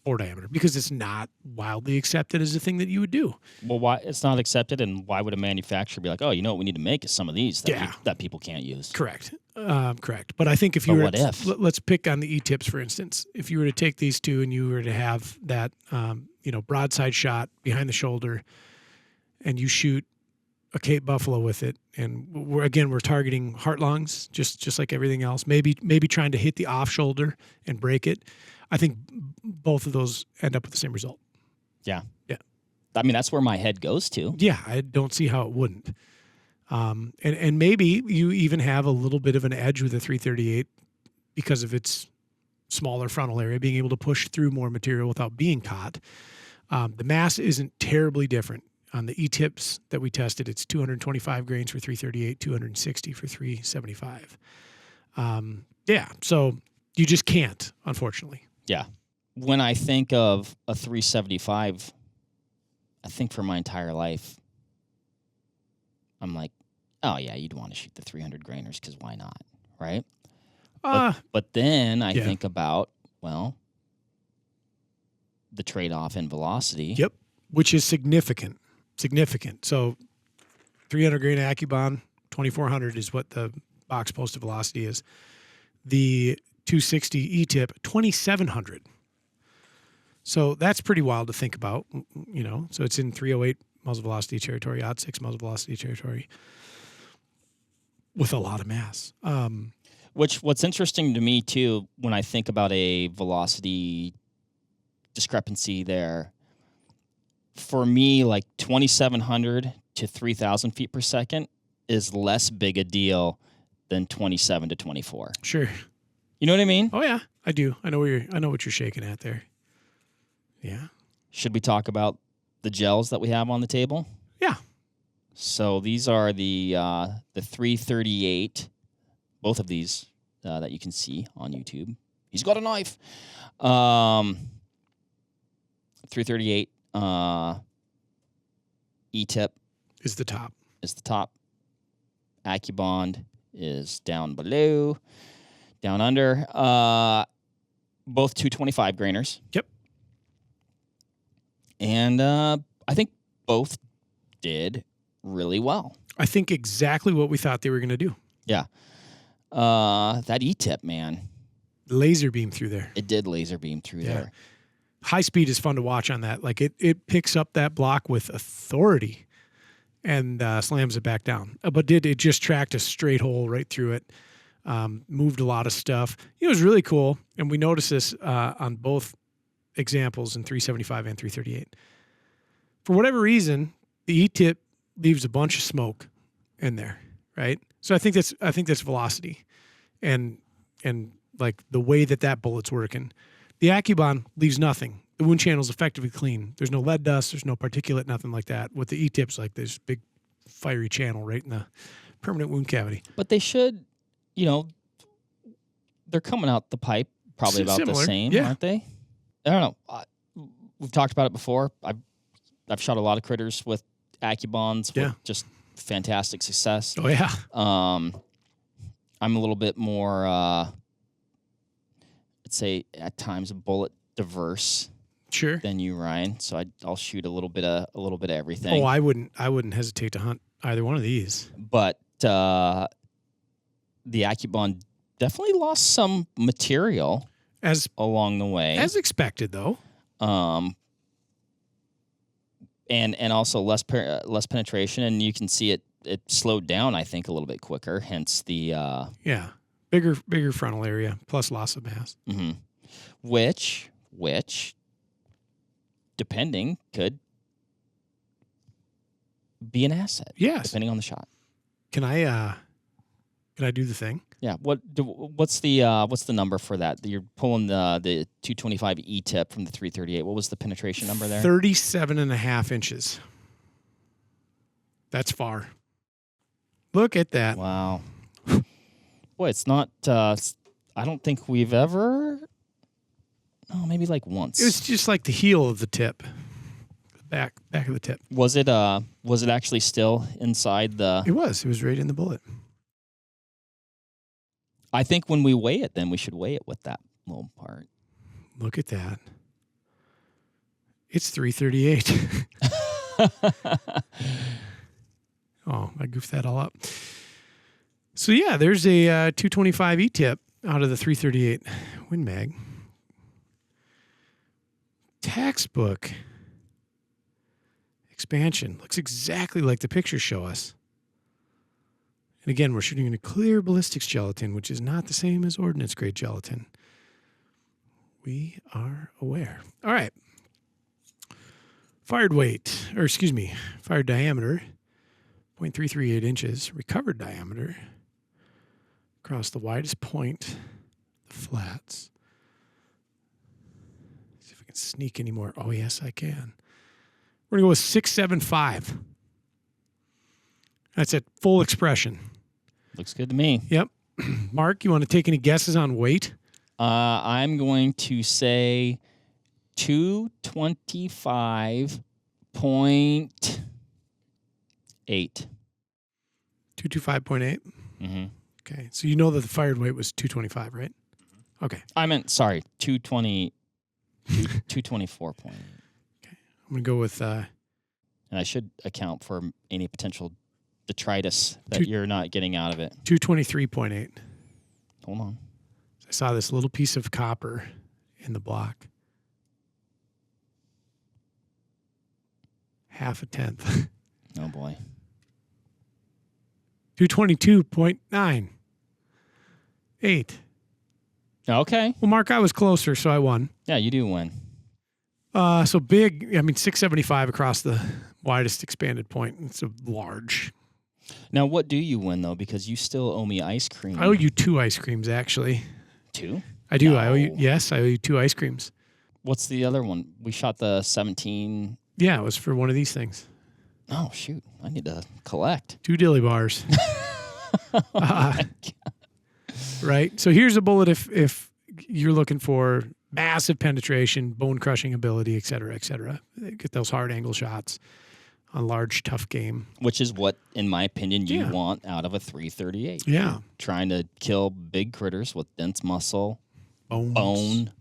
Speaker 1: bore diameter because it's not wildly accepted as a thing that you would do.
Speaker 2: Well, why it's not accepted, and why would a manufacturer be like, oh, you know what we need to make is some of these that people can't use?
Speaker 1: Correct. Correct. But I think if you let's pick on the E-tips, for instance. If you were to take these two and you were to have that, broadside shot behind the shoulder and you shoot a Cape buffalo with it, and we're targeting heart lungs, just like everything else. Maybe trying to hit the off shoulder and break it. I think both of those end up with the same result.
Speaker 2: Yeah.
Speaker 1: Yeah.
Speaker 2: I mean, that's where my head goes to.
Speaker 1: Yeah, I don't see how it wouldn't. And maybe you even have a little bit of an edge with a 338 because of its smaller frontal area, being able to push through more material without being caught. The mass isn't terribly different. On the E-tips that we tested, it's 225 grains for 338, 260 for 375. So you just can't, unfortunately.
Speaker 2: Yeah. When I think of a 375, I think for my entire life, I'm like, oh, yeah, you'd want to shoot the 300 grainers because why not, right? But then I think about, well, the trade-off in velocity.
Speaker 1: Yep, which is significant. So 300 grain AccuBond, 2400 is what the box posted velocity is. The 260 E-tip, 2700. So that's pretty wild to think about, So it's in 308 muzzle velocity territory, odd 6 muzzle velocity territory with a lot of mass.
Speaker 2: What's interesting to me, too, when I think about a velocity discrepancy there, for me, like 2,700 to 3,000 feet per second is less big a deal than 27 to 24.
Speaker 1: Sure.
Speaker 2: You know what I mean?
Speaker 1: Oh yeah, I do. I know what you're shaking at there. Yeah.
Speaker 2: Should we talk about the gels that we have on the table?
Speaker 1: Yeah.
Speaker 2: So these are the 338, both of these that you can see on YouTube. He's got a knife. 338 E-tip
Speaker 1: is the top.
Speaker 2: AccuBond is down below, down under. Both 225 grainers.
Speaker 1: Yep.
Speaker 2: And I think both did really well.
Speaker 1: I think exactly what we thought they were going to do.
Speaker 2: Yeah. That E-tip, man.
Speaker 1: Laser beam through there.
Speaker 2: It did laser beam through there.
Speaker 1: High speed is fun to watch on that. Like it picks up that block with authority and slams it back down. But it just tracked a straight hole right through it. Moved a lot of stuff. It was really cool. And we noticed this on both examples in 375 and 338. For whatever reason, the E-tip leaves a bunch of smoke in there, right? So I think that's velocity and like the way that bullet's working. The AccuBond leaves nothing. The wound channel is effectively clean. There's no lead dust. There's no particulate, nothing like that. With the E-tips, like this big fiery channel right in the permanent wound cavity.
Speaker 2: But they should, they're coming out the pipe probably about
Speaker 1: Similar,
Speaker 2: the same,
Speaker 1: yeah.
Speaker 2: aren't they? I don't know. We've talked about it before. I've shot a lot of critters with AccuBonds with just fantastic success.
Speaker 1: Oh, yeah.
Speaker 2: I'm a little bit more, I'd say at times bullet diverse.
Speaker 1: Sure.
Speaker 2: Than you, Ryan. So I'll shoot a little bit of everything.
Speaker 1: Oh, I wouldn't hesitate to hunt either one of these.
Speaker 2: But the AccuBond definitely lost some material along the way,
Speaker 1: as expected, though.
Speaker 2: And also less penetration, and you can see it slowed down, I think, a little bit quicker. Hence the
Speaker 1: bigger frontal area plus loss of mass.
Speaker 2: Mm-hmm. Which depending could be an asset.
Speaker 1: Yes,
Speaker 2: depending on the shot.
Speaker 1: Can I do the thing?
Speaker 2: Yeah. What's the number for that? You're pulling the 225 E tip from the 338. What was the penetration number there?
Speaker 1: 37.5 inches. That's far. Look at that.
Speaker 2: Wow. Boy, it's not. I don't think we've ever. Oh, maybe like once.
Speaker 1: It was just like the heel of the tip, back of the tip.
Speaker 2: Was it actually still inside the?
Speaker 1: It was. It was right in the bullet.
Speaker 2: I think when we weigh it, then we should weigh it with that little part.
Speaker 1: Look at that. It's 338. Oh, I goofed that all up. So yeah, there's a 225 E tip out of the 338 Win Mag. Textbook expansion. Looks exactly like the pictures show us. And again, we're shooting in a clear ballistics gelatin, which is not the same as ordnance grade gelatin. We are aware. All right. Fired diameter, 0.338 inches. Recovered diameter across the widest point, the flats. See if I can sneak any more. Oh, yes, I can. We're going to go with 675. That's at full expression.
Speaker 2: Looks good to me.
Speaker 1: Yep. Mark, you want to take any guesses on weight?
Speaker 2: I'm going to say 225.8.
Speaker 1: 225.8?
Speaker 2: Mm-hmm.
Speaker 1: Okay. So you know that the fired weight was 225, right? Okay.
Speaker 2: I meant, sorry, 224.8.
Speaker 1: Okay. I'm going to go with...
Speaker 2: and I should account for any potential detritus that you're not getting out of it.
Speaker 1: 223.8.
Speaker 2: Hold on.
Speaker 1: I saw this little piece of copper in the block. Half a tenth.
Speaker 2: Oh, boy.
Speaker 1: 222.9. 8.
Speaker 2: Okay.
Speaker 1: Well, Mark, I was closer, so I won.
Speaker 2: Yeah, you do win.
Speaker 1: So big, 675 across the widest expanded point. It's a large.
Speaker 2: Now, what do you win, though? Because you still owe me ice cream.
Speaker 1: I owe you 2 ice creams, actually.
Speaker 2: 2?
Speaker 1: I do.
Speaker 2: No.
Speaker 1: I owe you 2 ice creams.
Speaker 2: What's the other one? We shot the 17.
Speaker 1: Yeah, it was for one of these things.
Speaker 2: Oh, shoot. I need to collect.
Speaker 1: 2 dilly bars. Right? So here's a bullet if you're looking for massive penetration, bone-crushing ability, et cetera, get those hard angle shots on large, tough game.
Speaker 2: Which is what, in my opinion, you want out of a 338.
Speaker 1: Yeah.
Speaker 2: You're trying to kill big critters with dense muscle,
Speaker 1: Bones.
Speaker 2: bone.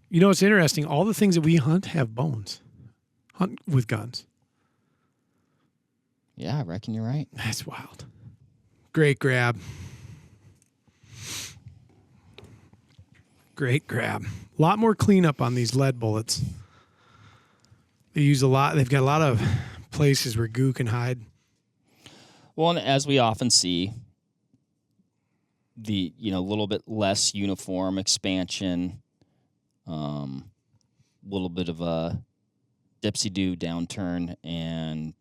Speaker 1: You know, it's interesting. All the things that we hunt have bones. Hunt with guns.
Speaker 2: Yeah, I reckon you're right.
Speaker 1: That's wild. Great grab. Great grab. A lot more cleanup on these lead bullets. They use a lot. They've got a lot of places where goo can hide.
Speaker 2: Well, and as we often see, the little bit less uniform expansion, little bit of a dipsy-do downturn, and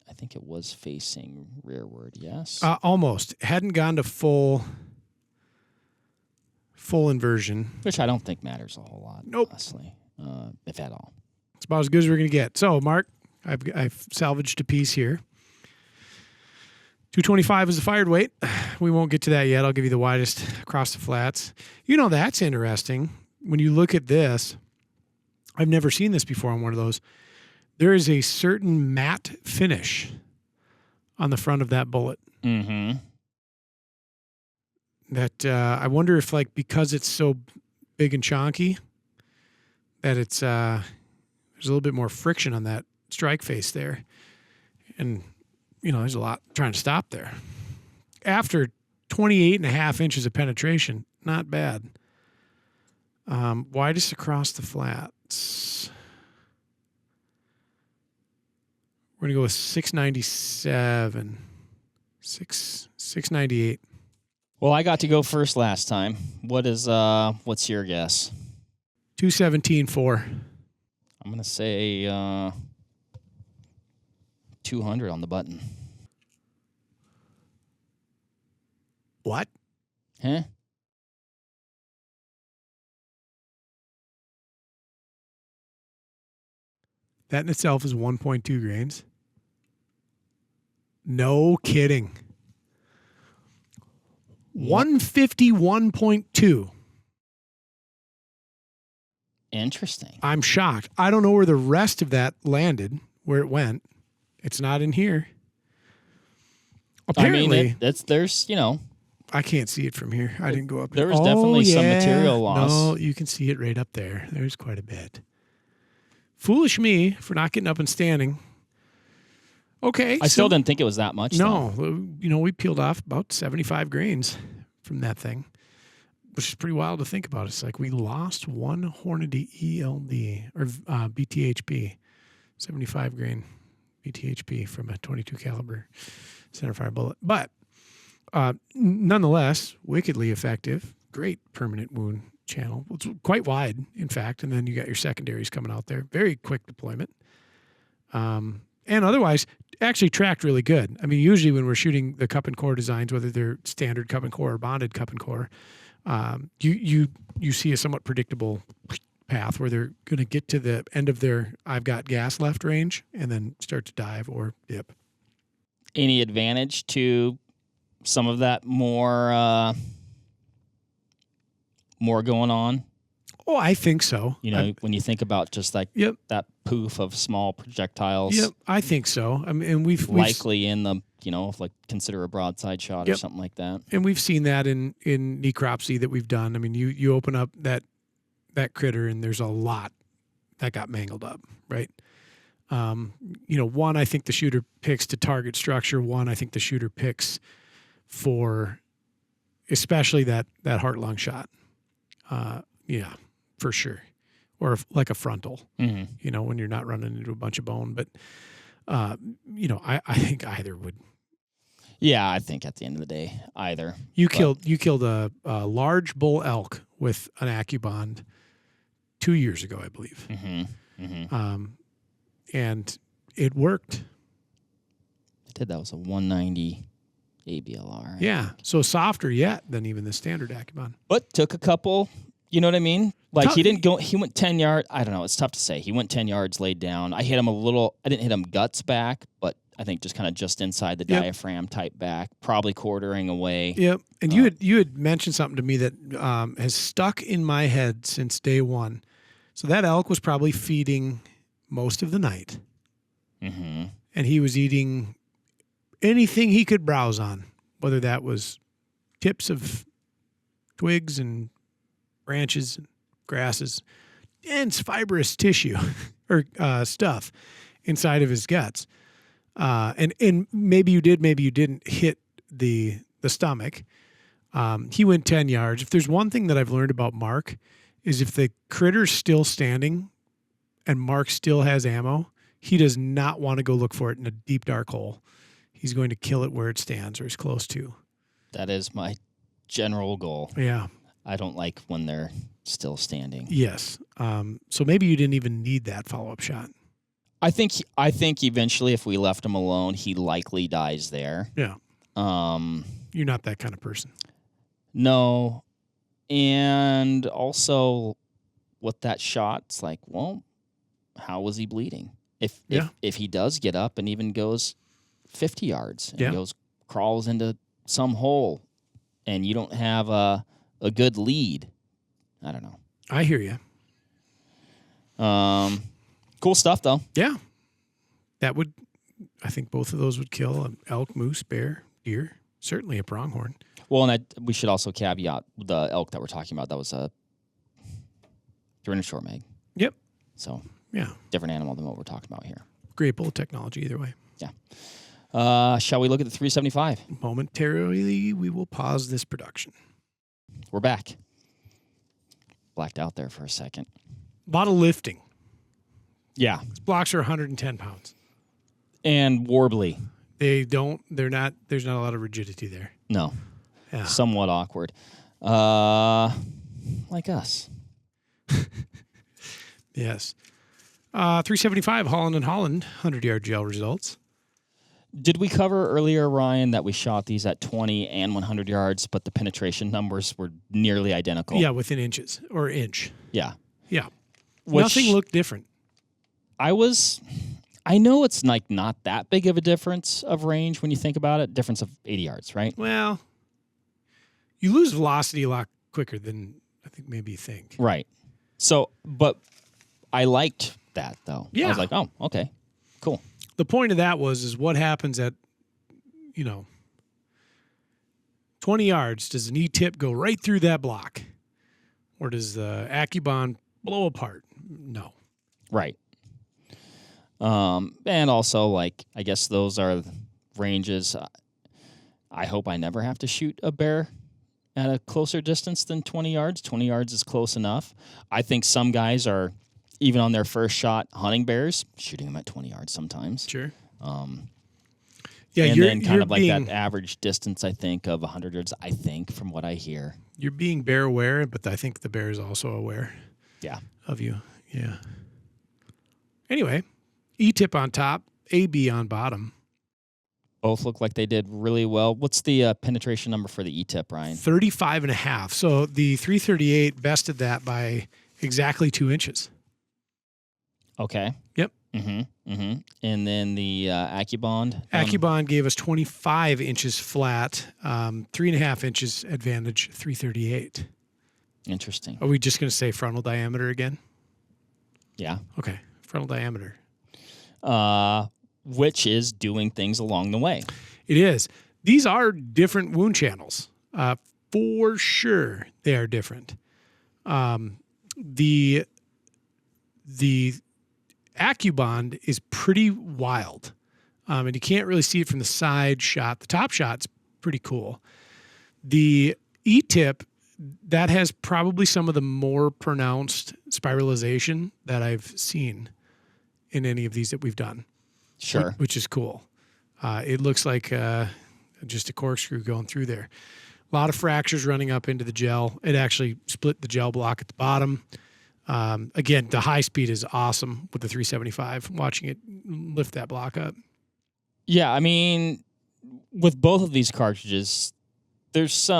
Speaker 2: I think it was facing rearward. Yes,
Speaker 1: almost hadn't gone to full inversion,
Speaker 2: which I don't think matters a whole lot.
Speaker 1: Nope.
Speaker 2: Honestly, if at all.
Speaker 1: It's about as good as we're going to get. So, Mark, I've salvaged a piece here. 225 is the fired weight. We won't get to that yet. I'll give you the widest across the flats. You know, that's interesting. When you look at this, I've never seen this before on one of those. There is a certain matte finish on the front of that bullet.
Speaker 2: Mm-hmm.
Speaker 1: That I wonder if, like, because it's so big and chonky, that it's there's a little bit more friction on that strike face there. And, you know, there's a lot trying to stop there. After 28.5 inches of penetration, not bad. Widest across the flats. We're going to go with 697. 698.
Speaker 2: Well, I got to go first last time. What's your guess?
Speaker 1: 217.4.
Speaker 2: I'm going to say 200 on the button.
Speaker 1: What?
Speaker 2: Huh?
Speaker 1: That in itself is 1.2 grains. No kidding. 151.2.
Speaker 2: Interesting.
Speaker 1: I'm shocked. I don't know where the rest of that landed, where it went. It's not in here. Apparently,
Speaker 2: I mean, there's, you know.
Speaker 1: I can't see it from here. I didn't go up
Speaker 2: there. There was definitely some material loss.
Speaker 1: No, you can see it right up there. There's quite a bit. Foolish me for not getting up and standing. Okay.
Speaker 2: I still didn't think it was that much.
Speaker 1: No.
Speaker 2: Though.
Speaker 1: You know, we peeled off about 75 grains from that thing, which is pretty wild to think about. It's like we lost one Hornady ELD or BTHP, 75 grain BTHP from a 22 caliber centerfire bullet. But nonetheless, wickedly effective. Great permanent wound channel. It's quite wide, in fact. And then you got your secondaries coming out there. Very quick deployment. And otherwise, actually tracked really good. I mean, usually when we're shooting the cup and core designs, whether they're standard cup and core or bonded cup and core, you see a somewhat predictable path where they're going to get to the end of their I've got gas left range and then start to dive or dip.
Speaker 2: Any advantage to some of that more going on?
Speaker 1: Oh, I think so.
Speaker 2: You know, when you think about just like that poof of small projectiles.
Speaker 1: Yep, I think so. I mean, and we've
Speaker 2: likely in the, you know, like consider a broadside shot or something like that.
Speaker 1: And we've seen that in necropsy that we've done. I mean, you open up that critter and there's a lot that got mangled up, right? You know, one, I think the shooter picks to target structure. One, I think the shooter picks for especially that heart-lung shot. Yeah, for sure. Or like a frontal, you know, when you're not running into a bunch of bone. But, you know, I think either would.
Speaker 2: Yeah, I think at the end of the day, either.
Speaker 1: You killed a large bull elk with an AccuBond 2 years ago, I believe. And it worked.
Speaker 2: It did. That was a 190 ABLR.
Speaker 1: Yeah, so softer yet than even the standard AccuBond.
Speaker 2: But took a couple, you know what I mean? Like he went 10 yards. I don't know. It's tough to say. He went 10 yards, laid down. I hit him a little. I didn't hit him guts back, but I think just kind of just inside the diaphragm type back, probably quartering away.
Speaker 1: Yep. And you had mentioned something to me that has stuck in my head since day one. So that elk was probably feeding most of the night. And he was eating anything he could browse on, whether that was tips of twigs and branches and grasses, dense fibrous tissue or stuff inside of his guts. And maybe you did, maybe you didn't hit the stomach. He went 10 yards. If there's one thing that I've learned about Mark is if the critter's still standing and Mark still has ammo, he does not want to go look for it in a deep, dark hole. He's going to kill it where it stands or is close to.
Speaker 2: That is my general goal.
Speaker 1: Yeah.
Speaker 2: I don't like when they're still standing.
Speaker 1: Yes. So maybe you didn't even need that follow-up shot.
Speaker 2: I think eventually if we left him alone, he likely dies there.
Speaker 1: Yeah. You're not that kind of person.
Speaker 2: No. And also with that shot, it's like, well, how was he bleeding? If he does get up and even goes 50 yards and goes crawls into some hole and you don't have a good lead. I don't know.
Speaker 1: I hear you.
Speaker 2: Cool stuff, though.
Speaker 1: Yeah. I think both of those would kill an elk, moose, bear, deer, certainly a pronghorn.
Speaker 2: Well, and we should also caveat the elk that we're talking about. That was a 300 short mag.
Speaker 1: Yep.
Speaker 2: So,
Speaker 1: yeah.
Speaker 2: Different animal than what we're talking about here.
Speaker 1: Great bullet technology either way.
Speaker 2: Yeah. Shall we look at the 375?
Speaker 1: Momentarily, we will pause this production.
Speaker 2: We're back. Blacked out there for a second.
Speaker 1: A lot of lifting.
Speaker 2: Yeah.
Speaker 1: These blocks are 110 pounds.
Speaker 2: And warbly.
Speaker 1: There's not a lot of rigidity there.
Speaker 2: No.
Speaker 1: Yeah.
Speaker 2: Somewhat awkward. Like us.
Speaker 1: Yes. 375 Holland and Holland 100-yard gel results.
Speaker 2: Did we cover earlier, Ryan, that we shot these at 20 and 100 yards, but the penetration numbers were nearly identical?
Speaker 1: Yeah, within inches or inch.
Speaker 2: Yeah.
Speaker 1: Yeah.
Speaker 2: Which
Speaker 1: Nothing looked different.
Speaker 2: I know it's like not that big of a difference of range when you think about it. Difference of 80 yards, right?
Speaker 1: Well, you lose velocity a lot quicker than I think maybe you think.
Speaker 2: Right. So, but I liked that, though.
Speaker 1: Yeah.
Speaker 2: I was like, oh, okay, cool.
Speaker 1: The point of that is what happens at, 20 yards. Does an E-tip go right through that block? Or does the AccuBond blow apart? No.
Speaker 2: Right. And also, I guess those are ranges. I hope I never have to shoot a bear at a closer distance than 20 yards. 20 yards is close enough. I think some guys are, even on their first shot, hunting bears, shooting them at 20 yards sometimes.
Speaker 1: Sure.
Speaker 2: Yeah, and then kind of like that average distance, I think, of 100 yards, I think, from what I hear.
Speaker 1: You're being bear aware, but I think the bear is also aware of you. Yeah. Anyway, E-tip on top, AB on bottom.
Speaker 2: Both look like they did really well. What's the penetration number for the E-tip, Ryan?
Speaker 1: 35.5. So the 338 bested that by exactly 2 inches.
Speaker 2: Okay.
Speaker 1: Yep.
Speaker 2: And then the AccuBond?
Speaker 1: AccuBond gave us 25 inches flat, 3.5 inches advantage, 338.
Speaker 2: Interesting.
Speaker 1: Are we just going to say frontal diameter again?
Speaker 2: Yeah.
Speaker 1: Okay. Frontal diameter.
Speaker 2: Which is doing things along the way.
Speaker 1: It is. These are different wound channels. For sure, they are different. The AccuBond is pretty wild, and you can't really see it from the side shot. The top shot's pretty cool. The E-tip, that has probably some of the more pronounced spiralization that I've seen in any of these that we've done.
Speaker 2: Sure.
Speaker 1: Which is cool. It looks like just a corkscrew going through there. A lot of fractures running up into the gel. It actually split the gel block at the bottom. Again, the high speed is awesome with the 375, watching it lift that block up.
Speaker 2: Yeah, I mean, with both of these cartridges, there's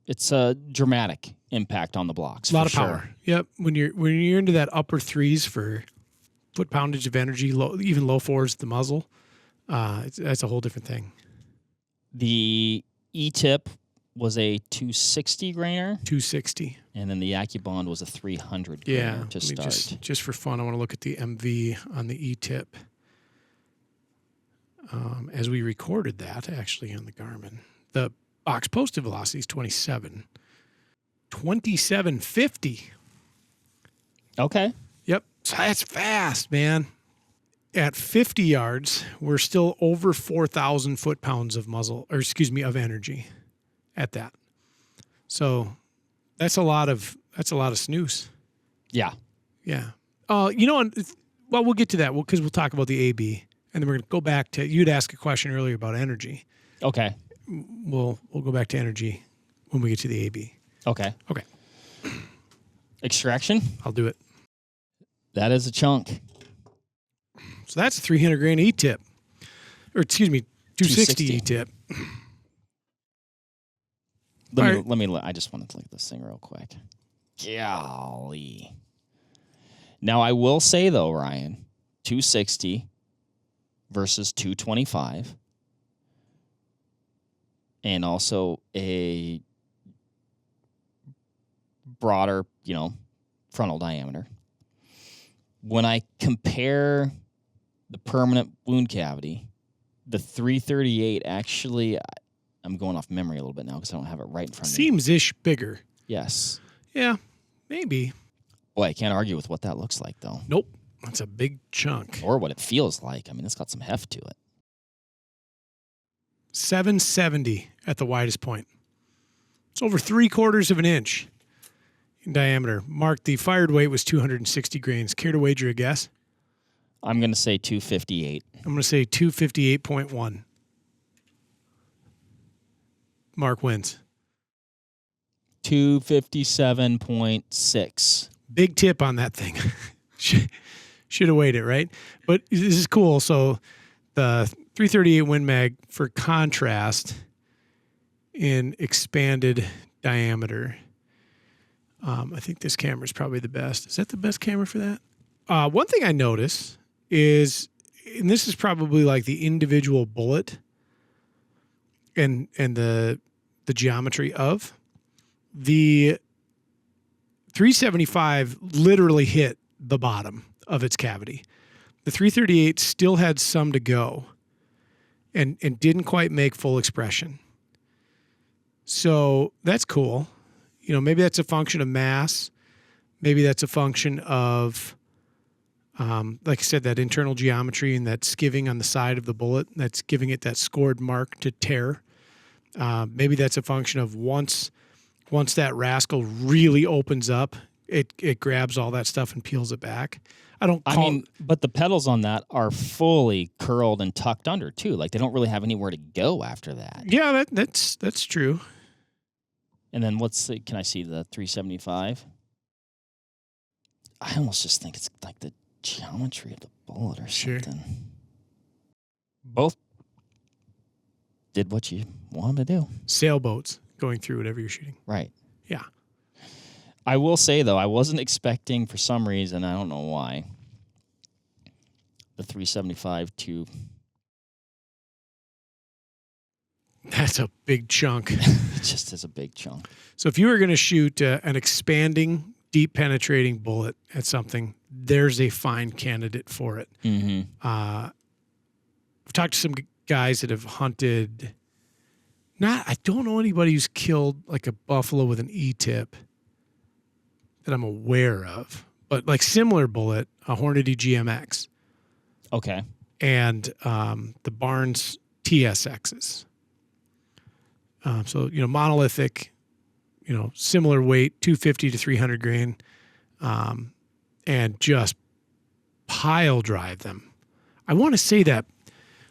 Speaker 2: it's a dramatic impact on the blocks.
Speaker 1: A lot of power. Yep. When you're into that upper threes for foot poundage of energy, even low fours at the muzzle, that's a whole different thing.
Speaker 2: The E-tip was a 260 grainer.
Speaker 1: 260.
Speaker 2: And then the AccuBond was a 300 grainer to start.
Speaker 1: Just for fun, I want to look at the MV on the E-tip. As we recorded that, actually, on the Garmin. The box posted velocity is 27. 2750.
Speaker 2: Okay.
Speaker 1: Yep. So that's fast, man. At 50 yards, we're still over 4,000 foot-pounds of of energy at that. So that's a lot of snooze.
Speaker 2: Yeah.
Speaker 1: Yeah. Well, we'll get to that because we'll talk about the AB, and then we're going to go back to, you'd ask a question earlier about energy.
Speaker 2: Okay.
Speaker 1: We'll go back to energy when we get to the AB.
Speaker 2: Okay.
Speaker 1: Okay.
Speaker 2: Extraction?
Speaker 1: I'll do it.
Speaker 2: That is a chunk.
Speaker 1: So that's a 300 grain E-tip. Or excuse me, 260 E-tip.
Speaker 2: I just wanted to look at this thing real quick. Golly. Now, I will say, though, Ryan, 260 versus 225. and also a broader, frontal diameter. When I compare the permanent wound cavity, the 338 actually, I'm going off memory a little bit now because I don't have it right in front of me.
Speaker 1: Seems-ish bigger.
Speaker 2: Yes.
Speaker 1: Yeah, maybe.
Speaker 2: Boy, I can't argue with what that looks like, though.
Speaker 1: Nope. That's a big chunk.
Speaker 2: Or what it feels like. I mean, it's got some heft to it.
Speaker 1: 770 at the widest point. It's over 3/4 of an inch in diameter. Mark, the fired weight was 260 grains. Care to wager a guess?
Speaker 2: I'm going to say 258.
Speaker 1: I'm going to say 258.1. Mark wins.
Speaker 2: 257.6.
Speaker 1: Big tip on that thing. Should have weighed it, right? But this is cool. So the 338 Win Mag, for contrast, in expanded diameter, I think this camera is probably the best. Is that the best camera for that? One thing I notice is, and this is probably like the individual bullet and the geometry of the 375 literally hit the bottom of its cavity. The 338 still had some to go and didn't quite make full expression. So that's cool. Maybe that's a function of mass. Maybe that's a function of, like I said, that internal geometry and that skiving on the side of the bullet that's giving it that scored mark to tear. Maybe that's a function of once that rascal really opens up, it grabs all that stuff and peels it back.
Speaker 2: But the pedals on that are fully curled and tucked under too. Like they don't really have anywhere to go after that.
Speaker 1: Yeah, that's true.
Speaker 2: And then can I see the 375? I almost just think it's like the geometry of the bullet or something. Both did what you want them to do.
Speaker 1: Sailboats going through whatever you're shooting.
Speaker 2: Right.
Speaker 1: Yeah.
Speaker 2: I will say, though, I wasn't expecting, for some reason, I don't know why, the 375 to...
Speaker 1: That's a big chunk.
Speaker 2: It just is a big chunk.
Speaker 1: So if you were going to shoot an expanding, deep penetrating bullet at something, there's a fine candidate for it.
Speaker 2: Mm-hmm.
Speaker 1: I've talked to some guys that have hunted... I don't know anybody who's killed like a buffalo with an E-tip that I'm aware of, but like similar bullet, a Hornady GMX.
Speaker 2: Okay.
Speaker 1: And the Barnes TSXs. So, monolithic, similar weight, 250 to 300 grain, and just pile drive them. I want to say that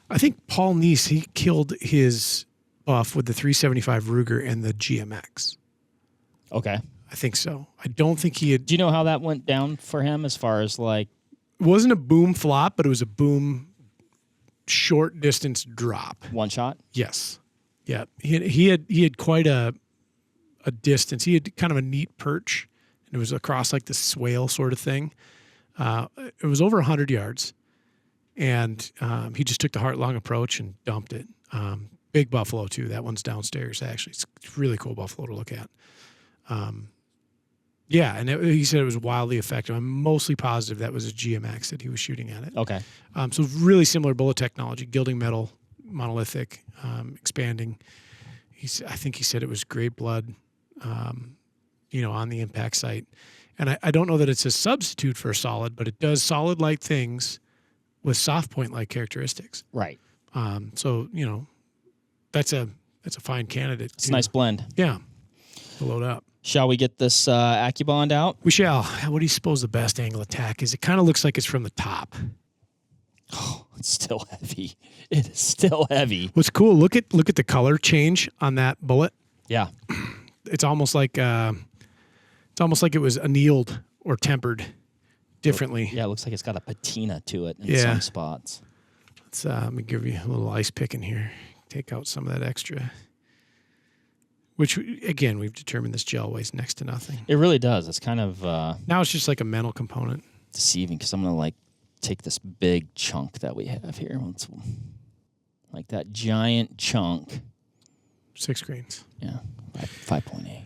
Speaker 1: I think Paul Neese, he killed his buff with the 375 Ruger and the GMX.
Speaker 2: Okay.
Speaker 1: I think so. I don't think he had...
Speaker 2: Do you know how that went down for him as far as like...
Speaker 1: It wasn't a boom flop, but it was a boom short distance drop.
Speaker 2: One shot?
Speaker 1: Yes. Yeah. He had quite a distance. He had kind of a neat perch, and it was across like the swale sort of thing. It was over 100 yards, and he just took the heart-long approach and dumped it. Big buffalo, too. That one's downstairs, actually. It's a really cool buffalo to look at. Yeah, and he said it was wildly effective. I'm mostly positive that was a GMX that he was shooting at it.
Speaker 2: Okay.
Speaker 1: So really similar bullet technology, gilding metal, monolithic, expanding. I think he said it was great blood, on the impact site. And I don't know that it's a substitute for a solid, but it does solid-like things with soft point-like characteristics.
Speaker 2: Right.
Speaker 1: So, that's a fine candidate.
Speaker 2: It's a nice blend.
Speaker 1: Yeah. To load up.
Speaker 2: Shall we get this AccuBond out?
Speaker 1: We shall. What do you suppose the best angle attack is? It kind of looks like it's from the top.
Speaker 2: Oh, it's still heavy. It is still heavy.
Speaker 1: What's cool? Look at the color change on that bullet.
Speaker 2: Yeah.
Speaker 1: It's almost like it was annealed or tempered differently.
Speaker 2: Yeah, it looks like it's got a patina to it in some spots.
Speaker 1: Let me give you a little ice picking here. Take out some of that extra. Which, again, we've determined this gel weighs next to nothing.
Speaker 2: It really does. It's kind of...
Speaker 1: now it's just like a mental component.
Speaker 2: Deceiving, because I'm going to, take this big chunk that we have here. Like that giant chunk.
Speaker 1: 6 grains.
Speaker 2: Yeah, 5.8.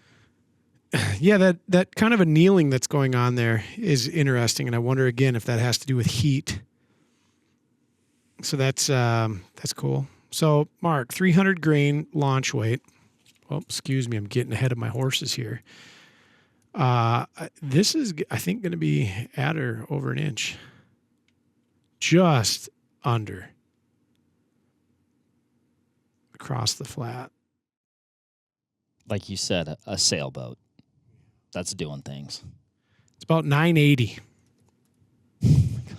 Speaker 1: Yeah, that kind of annealing that's going on there is interesting, and I wonder again if that has to do with heat. So that's cool. So Mark, 300 grain launch weight. Oh, excuse me, I'm getting ahead of my horses here. This is, I think, going to be at or over an inch. Just under. Across the flat.
Speaker 2: Like you said, a sailboat. That's doing things.
Speaker 1: It's about 980. Oh my God.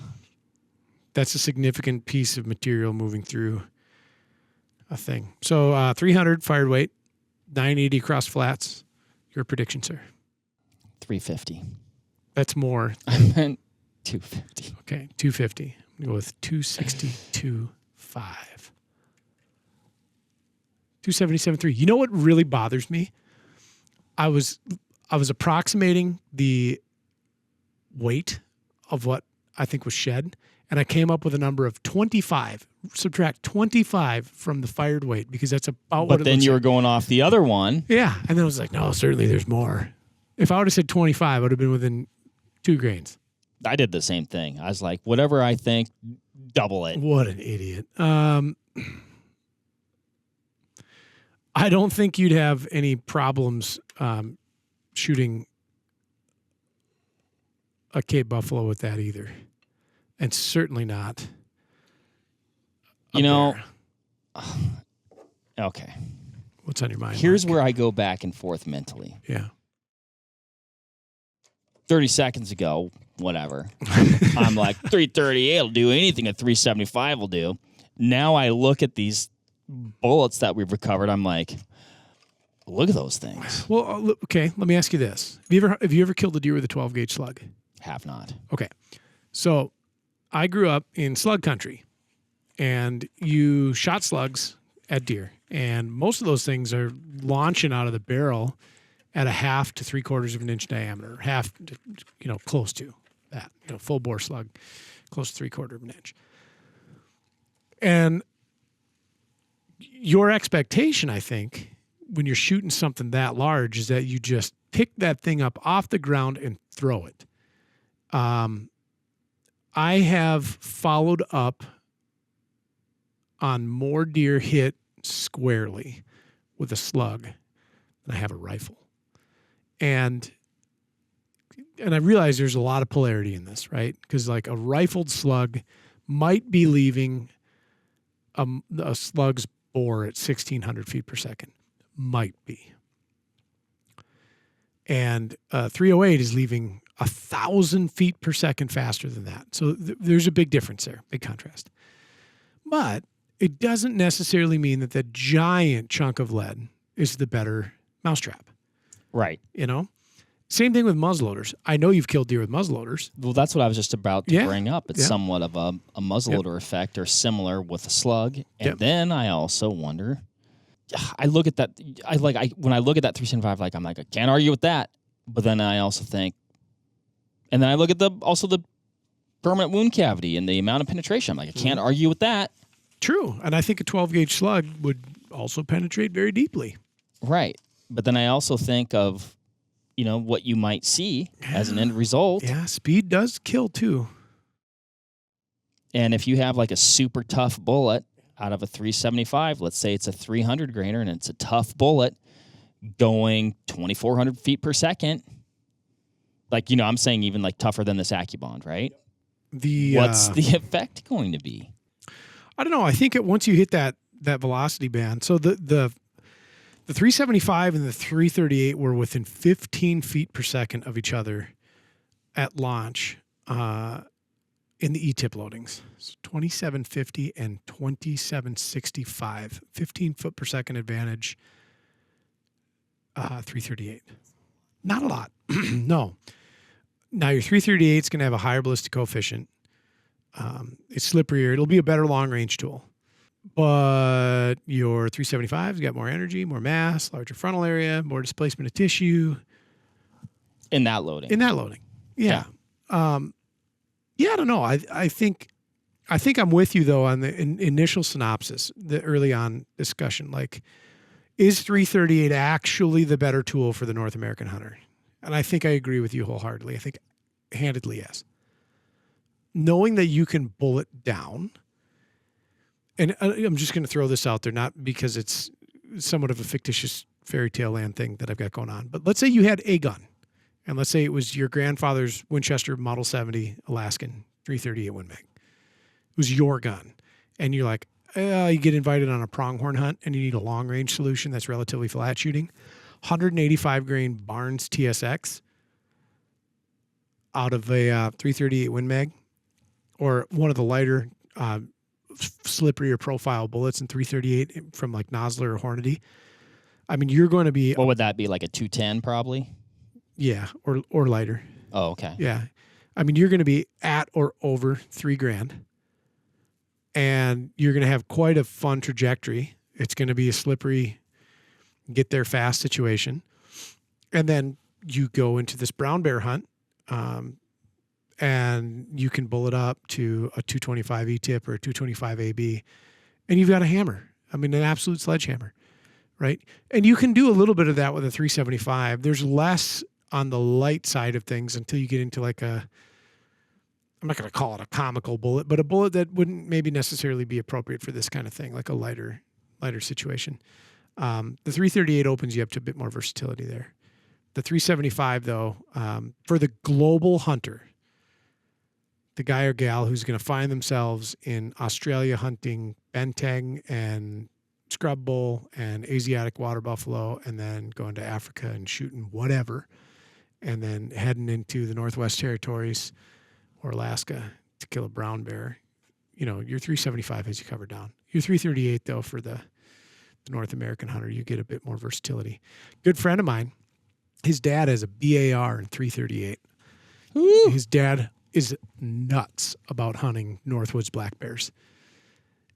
Speaker 1: That's a significant piece of material moving through a thing. So 300 fired weight, 980 across flats. Your prediction, sir?
Speaker 2: 350.
Speaker 1: That's more.
Speaker 2: I meant 250.
Speaker 1: Okay, 250. I'm going to go with 262.5. 277.3. You know what really bothers me? I was approximating the weight of what I think was shed, and I came up with a number of 25. Subtract 25 from the fired weight because that's about what it looks like. But
Speaker 2: then you were going off the other one.
Speaker 1: Yeah, and then I was like, no, certainly there's more. If I would have said 25, I would have been within 2 grains.
Speaker 2: I did the same thing. I was like, whatever I think, double it.
Speaker 1: What an idiot. I don't think you'd have any problems shooting a Cape Buffalo with that either. And certainly not a bear.
Speaker 2: Okay.
Speaker 1: What's on your mind?
Speaker 2: Here's
Speaker 1: Mark?
Speaker 2: where I go back and forth mentally.
Speaker 1: Yeah.
Speaker 2: 30 seconds ago, whatever. I'm like, 338 will do anything a 375 will do. Now I look at these bullets that we've recovered. I'm like, look at those things.
Speaker 1: Well, okay. Let me ask you this: Have you ever killed a deer with a 12 gauge slug?
Speaker 2: Have not.
Speaker 1: Okay. So I grew up in slug country, and you shot slugs at deer, and most of those things are launching out of the barrel at a 1/2 to 3/4 of an inch diameter, close to that, full bore slug, close to 3/4 of an inch. And your expectation, I think, when you're shooting something that large is that you just pick that thing up off the ground and throw it. I have followed up on more deer hit squarely with a slug than I have a rifle. And I realize there's a lot of polarity in this, right? Because like a rifled slug might be leaving a slug's bore at 1,600 feet per second. Might be. And 308 is leaving 1,000 feet per second faster than that. So there's a big difference there, big contrast. But it doesn't necessarily mean that the giant chunk of lead is the better mousetrap.
Speaker 2: Right.
Speaker 1: Same thing with muzzleloaders. I know you've killed deer with muzzleloaders.
Speaker 2: Well, that's what I was just about to bring up. It's somewhat of a muzzleloader effect or similar with a slug. And then I also wonder, I look at that, when I look at that 375, I'm like, I can't argue with that. But then I also think, and then I look at the permanent wound cavity and the amount of penetration. I'm like, I can't argue with that.
Speaker 1: True. And I think a 12 gauge slug would also penetrate very deeply.
Speaker 2: Right. But then I also think of, what you might see as an end result.
Speaker 1: Yeah, speed does kill too.
Speaker 2: And if you have like a super tough bullet out of a 375, let's say it's a 300 grainer and it's a tough bullet going 2,400 feet per second. I'm saying even like tougher than this AccuBond, right? What's the effect going to be?
Speaker 1: I don't know. I think once you hit that velocity band, so the 375 and the 338 were within 15 feet per second of each other at launch in the E-tip loadings. So 2750 and 2765. 15 foot per second advantage, 338. Not a lot. No. Now your 338 is going to have a higher ballistic coefficient. It's slipperier. It'll be a better long-range tool. But your 375's got more energy, more mass, larger frontal area, more displacement of tissue.
Speaker 2: In that loading.
Speaker 1: Yeah. I don't know. I think I'm with you though on the initial synopsis, the early on discussion. Like Is 338 actually the better tool for the North American hunter? And I think I agree with you wholeheartedly. I think handedly yes. Knowing that you can bullet down, and I'm just going to throw this out there, not because it's somewhat of a fictitious fairy tale land thing that I've got going on, but let's say you had a gun, and let's say it was your grandfather's Winchester Model 70 Alaskan 338 Win Mag. It was your gun, and you're like, you get invited on a pronghorn hunt, and you need a long range solution that's relatively flat shooting. 185 grain Barnes TSX out of a 338 Win Mag, or one of the lighter, slipperier profile bullets in 338 from like Nosler or Hornady. I mean, you're going to be...
Speaker 2: What would that be, like a 210 probably?
Speaker 1: Yeah, or lighter.
Speaker 2: Oh, okay.
Speaker 1: Yeah. I mean, you're going to be at or over $3,000, and you're going to have quite a fun trajectory. It's going to be a slippery, get there fast situation. And then you go into this brown bear hunt, and you can bullet up to a 225 E-tip or a 225 AB, and you've got a hammer. I mean, an absolute sledgehammer, right? And you can do a little bit of that with a 375. There's less on the light side of things until you get into like a, I'm not going to call it a comical bullet, but a bullet that wouldn't maybe necessarily be appropriate for this kind of thing, like a lighter situation. The 338 opens you up to a bit more versatility there. The 375, though, for the global hunter, the guy or gal who's going to find themselves in Australia hunting benteng and scrub bull and Asiatic water buffalo, and then going to Africa and shooting whatever, and then heading into the Northwest Territories or Alaska to kill a brown bear, you know, your 375 has you covered down. Your 338, though, for the North American hunter, you get a bit more versatility. Good friend of mine, his dad has a BAR in 338. Ooh. His dad is nuts about hunting Northwoods black bears.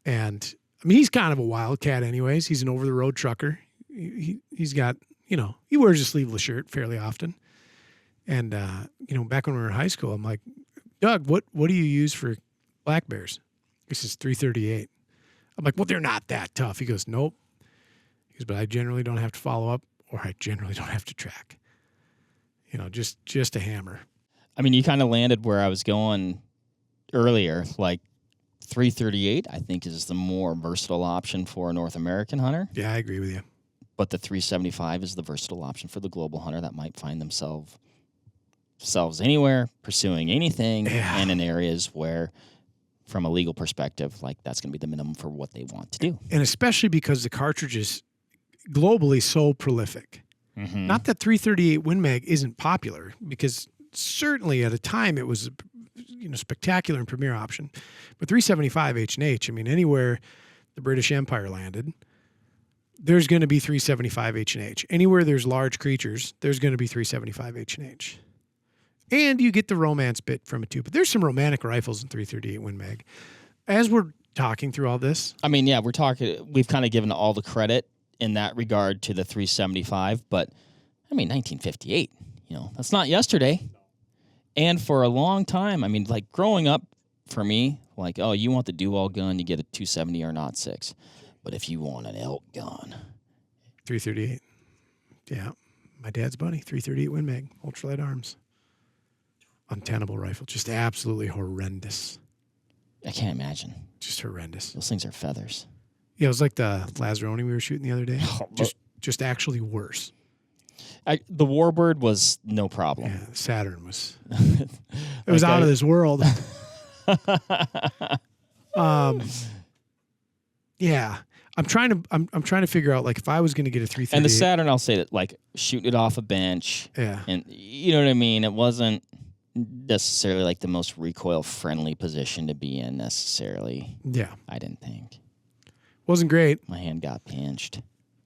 Speaker 1: And I mean, he's kind of a wildcat anyways. He's an over-the-road trucker. He's got, you know, he wears a sleeveless shirt fairly often. And, you know, back when we were in high school, I'm like, Doug, what do you use for black bears? He says 338. I'm like, well, they're not that tough. He goes, nope. He goes, but I generally don't have to follow up, or I generally don't have to track. You know, just a hammer.
Speaker 2: I mean, you kind of landed where I was going earlier. Like 338, I think, is the more versatile option for a North American hunter.
Speaker 1: Yeah, I agree with you.
Speaker 2: But the 375 is the versatile option for the global hunter that might find themselves anywhere, pursuing anything, and in areas where, from a legal perspective, like that's going to be the minimum for what they want to do.
Speaker 1: And especially because the cartridge is globally so prolific. Mm-hmm. Not that 338 Win Mag isn't popular, because certainly at a time it was, you know, spectacular and premier option. But 375 H&H, I mean, anywhere the British Empire landed, there's going to be 375 H&H. Anywhere there's large creatures, there's going to be 375 H&H. And you get the romance bit from it too. But there's some romantic rifles in 338 Win Mag. As we're talking through all this,
Speaker 2: I mean, yeah, we've kind of given all the credit in that regard to the 375, but I mean, 1958, you know, that's not yesterday. And for a long time, I mean, like growing up for me, like, oh, you want the dual gun, you get a 270 or 0.6. But if you want an elk gun,
Speaker 1: 338. Yeah. My dad's buddy, 338 Win Mag, ultralight arms. Untenable rifle. Just absolutely horrendous.
Speaker 2: I can't imagine.
Speaker 1: Just horrendous.
Speaker 2: Those things are feathers.
Speaker 1: Yeah, it was like the Lazzaroni we were shooting the other day. Just actually worse.
Speaker 2: The Warbird was no problem.
Speaker 1: Yeah, Saturn was. It was out of this world. Yeah, I'm trying to figure out, like, if I was going to get a 338.
Speaker 2: And the Saturn, I'll say that, like, shooting it off a bench.
Speaker 1: Yeah.
Speaker 2: And you know what I mean? It wasn't necessarily like the most recoil friendly position to be in necessarily.
Speaker 1: Yeah.
Speaker 2: I didn't think.
Speaker 1: Wasn't great.
Speaker 2: My hand got pinched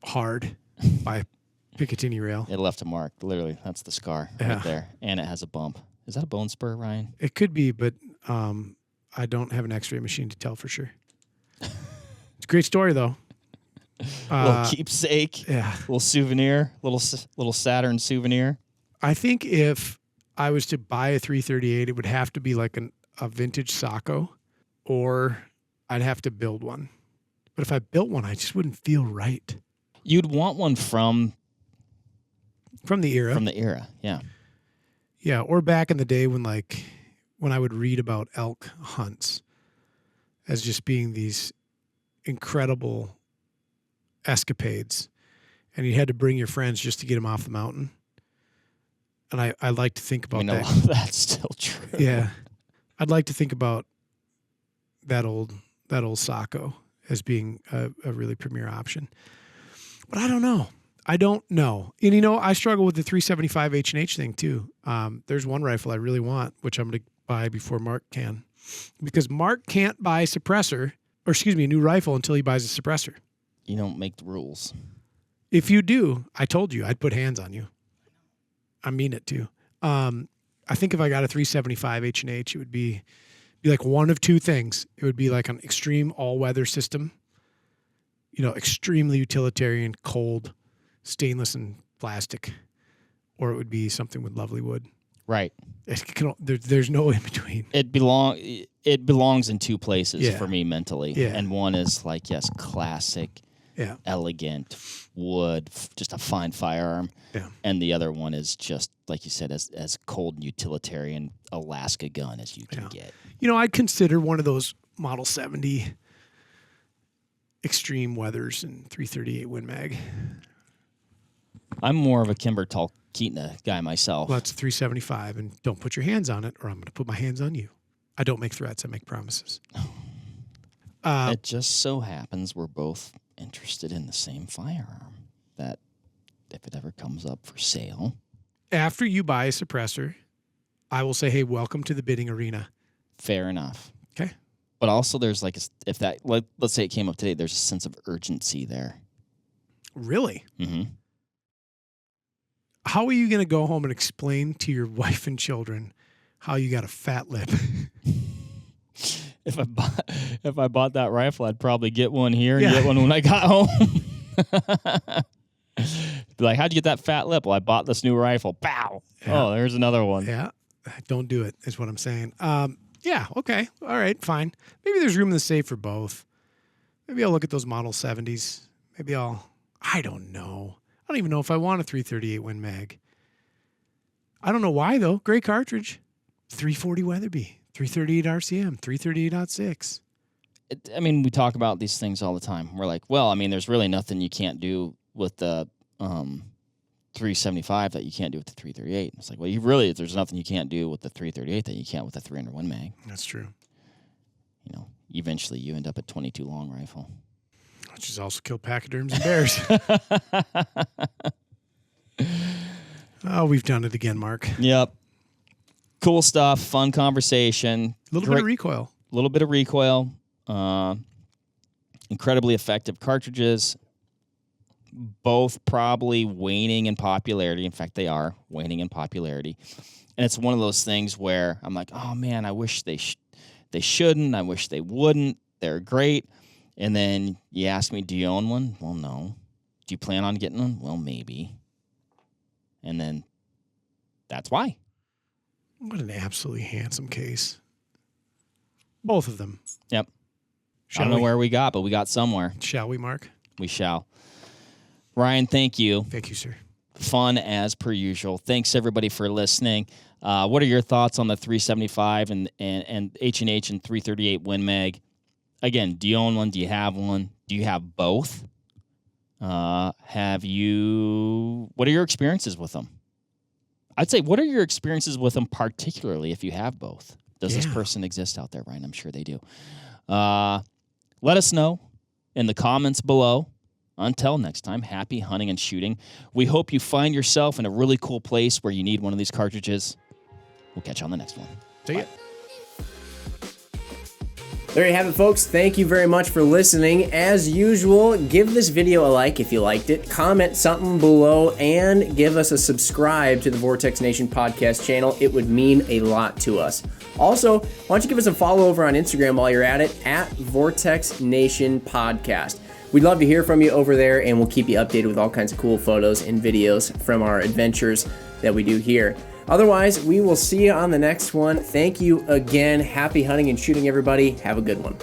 Speaker 2: hard
Speaker 1: by Picatinny rail.
Speaker 2: It left a mark. Literally, that's the scar right there. And it has a bump. Is that a bone spur, Ryan?
Speaker 1: It could be, but I don't have an x-ray machine to tell for sure. It's a great story, though.
Speaker 2: Little keepsake.
Speaker 1: Yeah.
Speaker 2: Little souvenir. Little Saturn souvenir.
Speaker 1: I think if I was to buy a 338, it would have to be like a vintage Sacco, or I'd have to build one. But if I built one, I just wouldn't feel right.
Speaker 2: You'd want one from
Speaker 1: the era.
Speaker 2: Yeah.
Speaker 1: Yeah, or back in the day when I would read about elk hunts as just being these incredible escapades, and you had to bring your friends just to get them off the mountain. And I like to think about that.
Speaker 2: That's still true.
Speaker 1: Yeah, I'd like to think about that old Sacco as being a really premier option. But I don't know. And I struggle with the 375 H&H thing too. There's one rifle I really want, which I'm going to buy before Mark can, because Mark can't buy a new rifle until he buys a suppressor.
Speaker 2: You don't make the rules.
Speaker 1: If you do, I told you I'd put hands on you. I mean it too. I think if I got a 375 H&H, it would be like one of two things. It would be like an extreme all-weather system, extremely utilitarian, cold, stainless and plastic, or it would be something with lovely wood.
Speaker 2: Right.
Speaker 1: There's no in between.
Speaker 2: It belongs in two places for me mentally.
Speaker 1: Yeah.
Speaker 2: And one is classic, elegant wood, just a fine firearm.
Speaker 1: Yeah.
Speaker 2: And the other one is just, like you said, as cold and utilitarian Alaska gun as you can get.
Speaker 1: I'd consider one of those Model 70 extreme weathers and 338 Win Mag.
Speaker 2: I'm more of a Kimber Talkeetna guy myself.
Speaker 1: Well, that's 375, and don't put your hands on it, or I'm going to put my hands on you. I don't make threats; I make promises.
Speaker 2: It just so happens we're both interested in the same firearm. That if it ever comes up for sale,
Speaker 1: after you buy a suppressor, I will say, "Hey, welcome to the bidding arena."
Speaker 2: Fair enough.
Speaker 1: Okay.
Speaker 2: But also, there's let's say it came up today. There's a sense of urgency there.
Speaker 1: Really?
Speaker 2: Mm-hmm.
Speaker 1: How are you going to go home and explain to your wife and children how you got a fat lip?
Speaker 2: If I bought that rifle, I'd probably get one here and get one when I got home. Be like, how'd you get that fat lip? Well, I bought this new rifle. Pow! Yeah. Oh, there's another one.
Speaker 1: Yeah. Don't do it, is what I'm saying. Yeah, okay. All right, fine. Maybe there's room in the safe for both. Maybe I'll look at those Model 70s. I don't know. I don't even know if I want a 338 Win Mag. I don't know why, though. Great cartridge. 340 Weatherby, 338 RCM, 338.6.
Speaker 2: We talk about these things all the time. We're like, well, there's really nothing you can't do with the 375 that you can't do with the 338. It's like, well, there's nothing you can't do with the 338 that you can't with the 300 Win Mag.
Speaker 1: That's true.
Speaker 2: Eventually you end up at 22 long rifle.
Speaker 1: Which has also killed pachyderms and bears. Oh, we've done it again, Mark.
Speaker 2: Yep. Cool stuff. Fun conversation.
Speaker 1: A little bit of recoil.
Speaker 2: A little bit of recoil. Incredibly effective cartridges. Both probably waning in popularity. In fact, they are waning in popularity. And it's one of those things where I'm like, oh, man, I wish they shouldn't. I wish they wouldn't. They're great. And then you ask me, do you own one? Well, no. Do you plan on getting one? Well, maybe. And then that's why.
Speaker 1: What an absolutely handsome case. Both of them.
Speaker 2: Yep. I don't know where we got, but we got somewhere.
Speaker 1: Shall we, Mark?
Speaker 2: We shall. Ryan, thank you.
Speaker 1: Thank you, sir.
Speaker 2: Fun as per usual. Thanks, everybody, for listening. What are your thoughts on the 375 and H&H and 338 Win Mag? Again, do you own one? Do you have one? Do you have both? What are your experiences with them? I'd say, what are your experiences with them, particularly if you have both? Does this person exist out there, Ryan? I'm sure they do. Let us know in the comments below. Until next time, happy hunting and shooting. We hope you find yourself in a really cool place where you need one of these cartridges. We'll catch you on the next one.
Speaker 1: See ya.
Speaker 3: There you have it, folks. Thank you very much for listening. As usual, give this video a like if you liked it, comment something below, and give us a subscribe to the Vortex Nation podcast channel. It would mean a lot to us. Also, why don't you give us a follow over on Instagram while you're at it, at Vortex Nation Podcast. We'd love to hear from you over there, and we'll keep you updated with all kinds of cool photos and videos from our adventures that we do here. Otherwise, we will see you on the next one. Thank you again. Happy hunting and shooting, everybody. Have a good one.